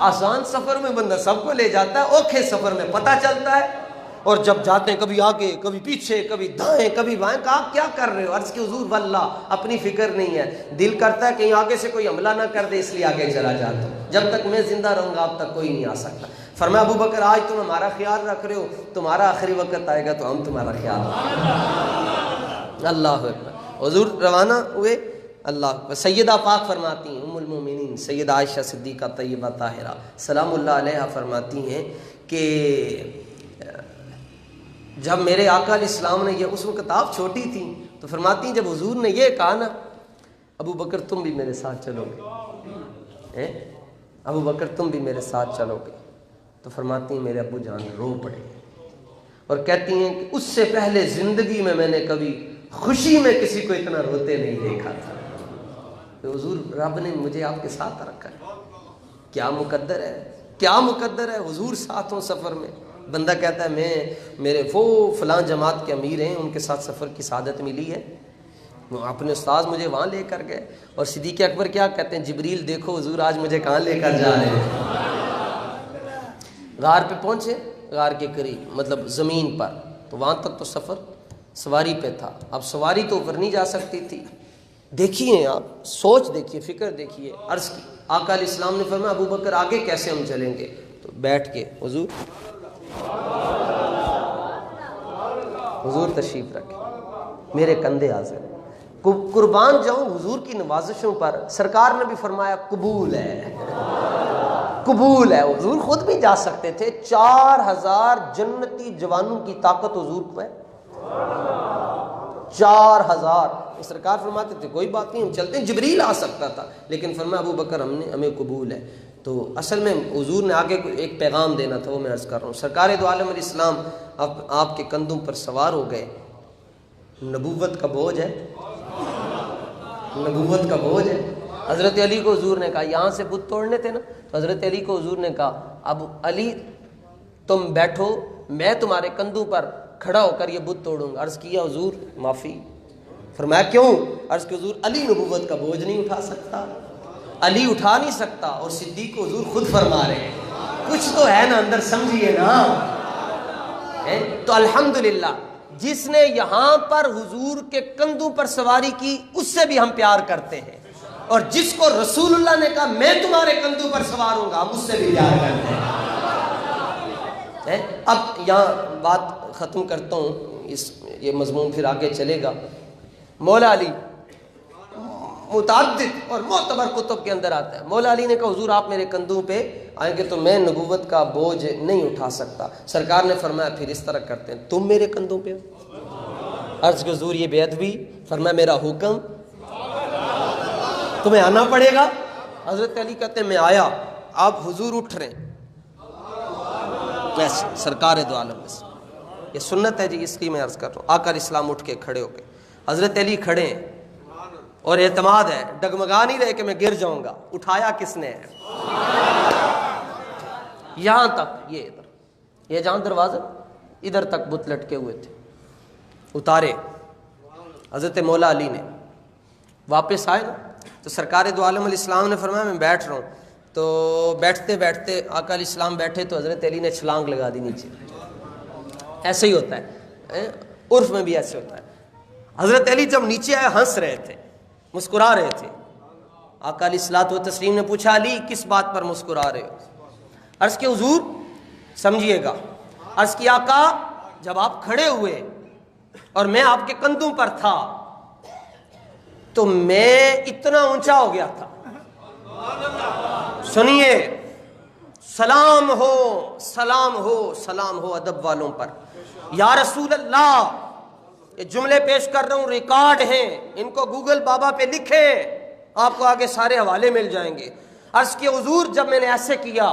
آسان سفر میں بندہ سب کو لے جاتا ہے، اوکھے سفر میں پتہ چلتا ہے، اور جب جاتے ہیں کبھی آگے کبھی پیچھے کبھی دائیں کبھی بائیں، کہا آپ کیا کر رہے ہو؟ عرض کی حضور واللہ اپنی فکر نہیں ہے، دل کرتا ہے کہیں آگے سے کوئی حملہ نہ کر دے اس لیے آگے چلا جاتا ہوں، جب تک میں زندہ رہوں گا اب تک کوئی نہیں آ سکتا۔ فرمایا ابو بکر آج تم ہمارا خیال رکھ رہے ہو، تمہارا آخری وقت آئے گا تو ہم تمہارا خیال رکھیں گے۔ اللہ اکبر۔ حضور روانہ ہوئے، اللہ سیدہ پاک فرماتی ہیں، ام المومنین سیدہ عائشہ صدیقہ طیبہ طاہرہ سلام اللہ علیہا فرماتی ہیں کہ جب میرے آقا علیہ السلام نے یہ، اس وقت آپ چھوٹی تھیں، تو فرماتی ہیں جب حضور نے یہ کہا نا ابو بکر تم بھی میرے ساتھ چلو گے، ابو بکر تم بھی میرے ساتھ چلو گے، تو فرماتی ہیں میرے ابو جان رو پڑے، اور کہتی ہیں کہ اس سے پہلے زندگی میں نے کبھی خوشی میں کسی کو اتنا روتے نہیں دیکھا تھا، تو حضور رب نے مجھے آپ کے ساتھ رکھا ہے، کیا مقدر ہے، کیا مقدر ہے، حضور ساتھ ہوں سفر میں۔ بندہ کہتا ہے میرے وہ فلاں جماعت کے امیر ہیں ان کے ساتھ سفر کی سعادت ملی ہے، وہ اپنے استاذ مجھے وہاں لے کر گئے، اور صدیق اکبر کیا کہتے ہیں جبریل دیکھو حضور آج مجھے کہاں لے کر جا رہے ہیں۔ غار پہ پہنچے، غار کے قریب مطلب زمین پر، تو وہاں تک تو سفر سواری پہ تھا، اب سواری تو اوپر نہیں جا سکتی تھی۔ دیکھیے آپ سوچ دیکھیے، فکر دیکھیے، عرض کی آقا علیہ السلام نے فرمایا ابو بکر آگے کیسے ہم چلیں گے، تو بیٹھ کے حضور تشریف رکھے، میرے کندھے حاضر، قربان جاؤں حضور کی نوازشوں پر۔ سرکار نے بھی فرمایا قبول ہے، قبول ہے۔ حضور خود بھی جا سکتے تھے، 4000 جنتی جوانوں کی طاقت حضور کو ہے، 4000۔ سرکار فرماتے تھے کوئی بات نہیں ہم چلتے ہیں، جبریل آ سکتا تھا، لیکن فرمایا ابو بکر ہمیں قبول ہے۔ تو اصل میں حضور نے آگے ایک پیغام دینا تھا، وہ میں عرض کر رہا ہوں۔ سرکار دو عالم علیہ السلام اب آپ کے کندھوں پر سوار ہو گئے، نبوت کا بوجھ ہے، نبوت کا بوجھ ہے۔ حضرت علی کو حضور نے کہا یہاں سے بت توڑنے تھے نا، تو حضرت علی کو حضور نے کہا اب علی تم بیٹھو، میں تمہارے کندھوں پر کھڑا ہو کر یہ بت توڑوں گا۔ عرض کیا حضور معافی، فرمایا کیوں؟ عرض کہ حضور علی نبوت کا بوجھ نہیں اٹھا سکتا، علی اٹھا نہیں سکتا، اور صدیق کو حضور خود فرما رہے ہیں کچھ تو ہے نا اندر، سمجھیے نا۔ تو الحمدللہ جس نے یہاں پر حضور کے کندھوں پر سواری کی اس سے بھی ہم پیار کرتے ہیں، اور جس کو رسول اللہ نے کہا میں تمہارے کندھوں پر سوار ہوں گا، مجھ سے بھی پیار کرتے ہیں۔ اب یہاں بات ختم کرتا ہوں، یہ مضمون پھر آگے چلے گا۔ مولا علی متعدد اور معتبر کتب کے اندر آتا ہے، مولا علی نے کہا حضور آپ میرے کندھوں پہ آئیں گے تو میں نبوت کا بوجھ نہیں اٹھا سکتا۔ سرکار نے فرمایا پھر اس طرح کرتے ہیں، تم میرے کندھوں پہ ہو۔ عرض کہ حضور یہ بے ادبی، فرمایا میرا حکم تمہیں آنا پڑے گا۔ حضرت علی کہتے ہیں میں آیا، آپ حضور اٹھ رہے ہیں ایسے سرکار دو عالم میں سے، یہ سنت ہے جی، اس کی میں عرض کر رہا ہوں۔ آقا اسلام اٹھ کے کھڑے ہو گئے، حضرت علی کھڑے ہیں اور اعتماد ہے، ڈگمگا نہیں رہے کہ میں گر جاؤں گا۔ اٹھایا کس نے ہے؟ یہاں تک، یہ ادھر، یہ جہاں دروازہ ادھر تک بت لٹکے ہوئے تھے، اتارے حضرت مولا علی نے۔ واپس آئے نا تو سرکار دو عالم علیہ السلام نے فرمایا میں بیٹھ رہا ہوں، تو بیٹھتے بیٹھتے آقا علیہ السلام بیٹھے تو حضرت علی نے چھلانگ لگا دی نیچے۔ ایسے ہی ہوتا ہے، عرف میں بھی ایسے ہوتا ہے۔ حضرت علی جب نیچے آئے ہنس رہے تھے، مسکرا رہے تھے۔ آقا علیہ الصلوۃ والتسلیم نے پوچھا علی کس بات پر مسکرا رہے ہو؟ عرض کہ حضور سمجھیے گا، عرض کی آقا جب آپ کھڑے ہوئے اور میں آپ کے کندھوں پر تھا تو میں اتنا اونچا ہو گیا تھا۔ سنیے، سلام ہو سلام ہو سلام ہو ادب والوں پر۔ یا رسول اللہ، یہ جملے پیش کر رہا ہوں، ریکارڈ ہیں، ان کو گوگل بابا پہ لکھیں، آپ کو آگے سارے حوالے مل جائیں گے۔ عرض کہ حضور جب میں نے ایسے کیا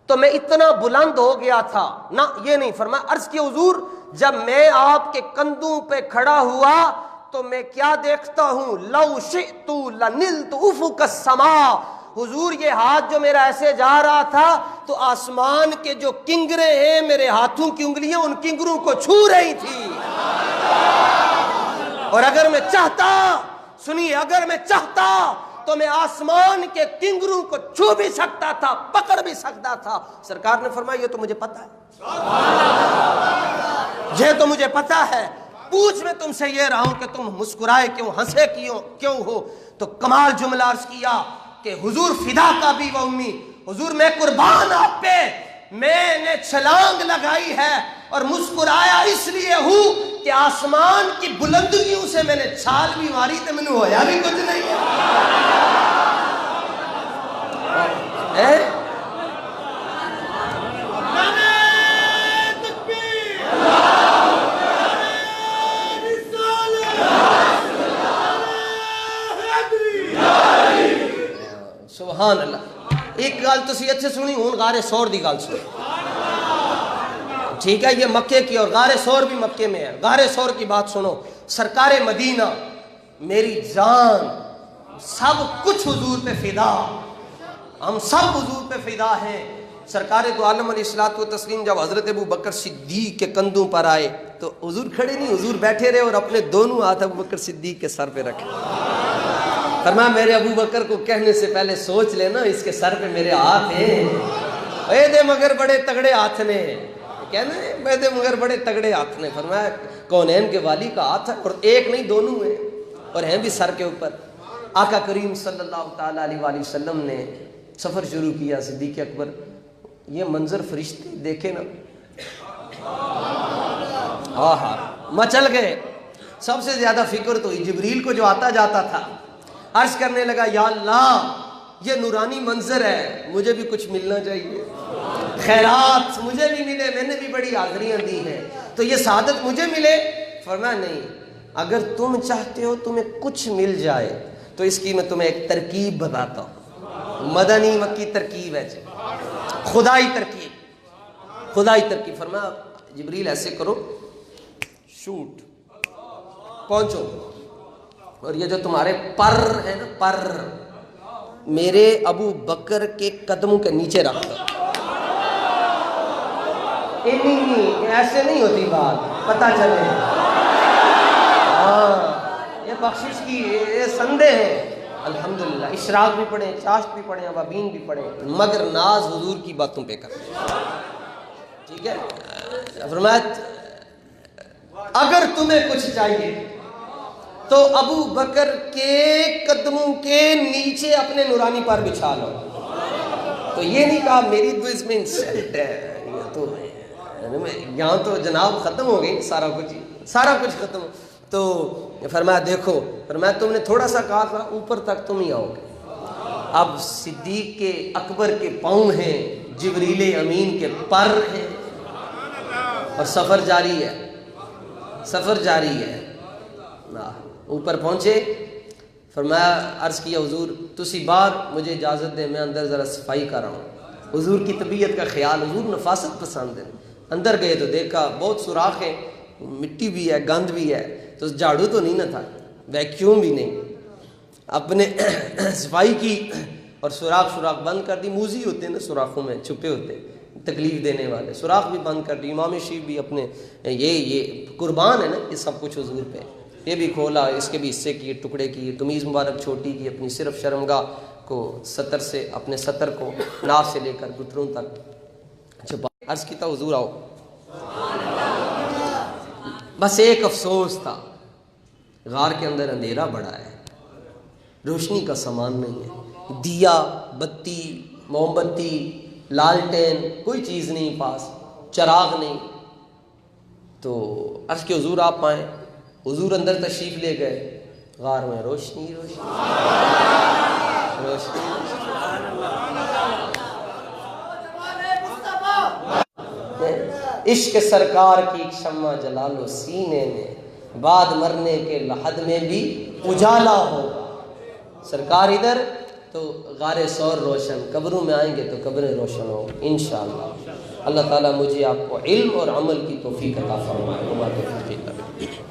تو میں اتنا بلند ہو گیا تھا، نہ یہ نہیں فرمایا۔ عرض کہ حضور جب میں آپ کے کندھوں پہ کھڑا ہوا تو میں کیا دیکھتا ہوں؟ لو شئت لنلت افق السماء۔ حضور یہ ہاتھ جو میرا ایسے جا رہا تھا تو آسمان کے جو کنگرے ہیں میرے ہاتھوں کی انگلیاں ان کنگروں کو چھو رہی تھی۔ اور اگر میں چاہتا، سنیے، اگر میں چاہتا تو میں آسمان کے کنگروں کو چھو بھی سکتا تھا، پکڑ بھی سکتا تھا۔ سرکار نے فرمایا یہ تو مجھے پتا ہے، یہ تو مجھے پتا ہے، پوچھ میں تم سے یہ رہا ہوں کہ تم مسکرائے کیوں، ہنسے کیوں ہو؟ تو کمال جملہ عرض کیا کہ حضور فدا کا بھی و امی، حضور میں قربان آپ پہ، میں نے چھلانگ لگائی ہے اور مسکرایا اس لیے ہوں کہ آسمان کی بلندیوں سے میں نے چھال بھی ماری تو میں نے ہویا بھی کچھ نہیں ہے۔ سبحان اللہ۔ ایک گال تسی اچھے سنی، ہوں غار سور دی گال سنی، ٹھیک ہے؟ یہ مکے کی اور غار سور بھی مکے میں ہے۔ غار سور کی بات سنو، سرکار مدینہ، میری جان، سب کچھ حضور پہ فدا، ہم سب حضور پہ فدا ہیں۔ سرکار دو عالم علیہ الصلوۃ والتسلیم جب حضرت ابو بکر صدیق کے کندھوں پر آئے تو حضور کھڑے نہیں، حضور بیٹھے رہے اور اپنے دونوں ہاتھ ابو بکر صدیق کے سر پہ رکھے۔ فرمایا میرے ابو بکر کو کہنے سے پہلے سوچ لینا اس کے سر پہ میرے ہاتھ ہیں، اے دے مگر بڑے تگڑے ہاتھ نے، کہنا ہے میں دے مگر بڑے تگڑے ہاتھ نے۔ فرمایا کونین کے والی کا ہاتھ ہے، اور ایک نہیں دونوں ہیں، اور ہیں بھی سر کے اوپر۔ آقا کریم صلی اللہ تعالیٰ علیہ وآلہ وسلم نے سفر شروع کیا۔ صدیق اکبر یہ منظر فرشتے دیکھے نا، آہا مچل گئے۔ سب سے زیادہ فکر تو جبریل کو جو آتا جاتا تھا، عرض کرنے لگا یا اللہ یہ نورانی منظر ہے، مجھے بھی کچھ ملنا چاہیے، خیرات مجھے بھی ملے، میں نے بھی بڑی حاضریاں دی ہیں، تو یہ سعادت مجھے ملے۔ فرمایا نہیں، اگر تم چاہتے ہو تمہیں کچھ مل جائے تو اس کی میں تمہیں ایک ترکیب بتاتا ہوں، مدنی مکی ترکیب ہے جی، خدائی ترکیب، خدائی ترکیب۔ فرمایا جبریل ایسے کرو، شوٹ، پہنچو، اور یہ جو تمہارے پر ہے نا، پر میرے ابو بکر کے قدموں کے نیچے رکھ دو۔ ایسے نہیں ہوتی بات، پتہ چلے، ہاں یہ بخشش کی یہ سندے ہیں۔ الحمدللہ اشراق بھی پڑھیں، چاشت بھی پڑھیں، ابابین بھی پڑھیں، مگر ناز حضور کی باتوں پہ کریں، ٹھیک ہے؟ فرمایا اگر تمہیں کچھ چاہیے تو ابو بکر کے قدموں کے نیچے اپنے نورانی پر بچھا لو. تو یہ نہیں کہا میری تو اس میں انسلٹ ہے، تو یہاں تو جناب ختم ہو گئی سارا کچھ ختم. تو فرمایا دیکھو، فرمایا تم نے تھوڑا سا کہا تھا، اوپر تک تم ہی آؤ گے. اب صدیق کے اکبر کے پاؤں ہیں، جبریل امین کے پر ہیں، اور سفر جاری ہے. اوپر پہنچے، فرمایا عرض کیا حضور تسی باہر مجھے اجازت دیں، میں اندر ذرا صفائی کر رہا ہوں. حضور کی طبیعت کا خیال، حضور نفاست پسند ہے. اندر گئے تو دیکھا بہت سوراخ ہے، مٹی بھی ہے، گند بھی ہے. تو جھاڑو تو نہیں نہ تھا، ویکیوم بھی نہیں. اپنے صفائی کی اور سوراخ بند کر دی. موزی ہوتے ہیں نا سوراخوں میں چھپے ہوتے ہیں تکلیف دینے والے، سوراخ بھی بند کر دی. امام شریف بھی اپنے یہ قربان ہے نا یہ سب کچھ حضور پہ. یہ بھی کھولا، اس کے بھی حصے کیے، ٹکڑے کیے. قمیض مبارک چھوٹی کی اپنی، صرف شرمگاہ کو سطر سے، اپنے سطر کو ناف سے لے کر گھٹنوں تک چھپا. عرض کی تھا حضور آؤ. بس ایک افسوس تھا، غار کے اندر اندھیرا بڑا ہے، روشنی کا سامان نہیں ہے. دیا، بتی، موم بتی، لالٹین، کوئی چیز نہیں پاس، چراغ نہیں. تو عرض کہ حضور آپ آئیں. حضور اندر تشریف لے گئے، غار میں روشنی. عشق سرکار کی شمع جلا لو سینے میں، بعد مرنے کے لحد میں بھی اجالا ہوگا. سرکار ادھر تو غار سور روشن، قبروں میں آئیں گے تو قبریں روشن ہو انشاءاللہ. اللہ تعالیٰ مجھے آپ کو علم اور عمل کی توفیق عطا فرمائے.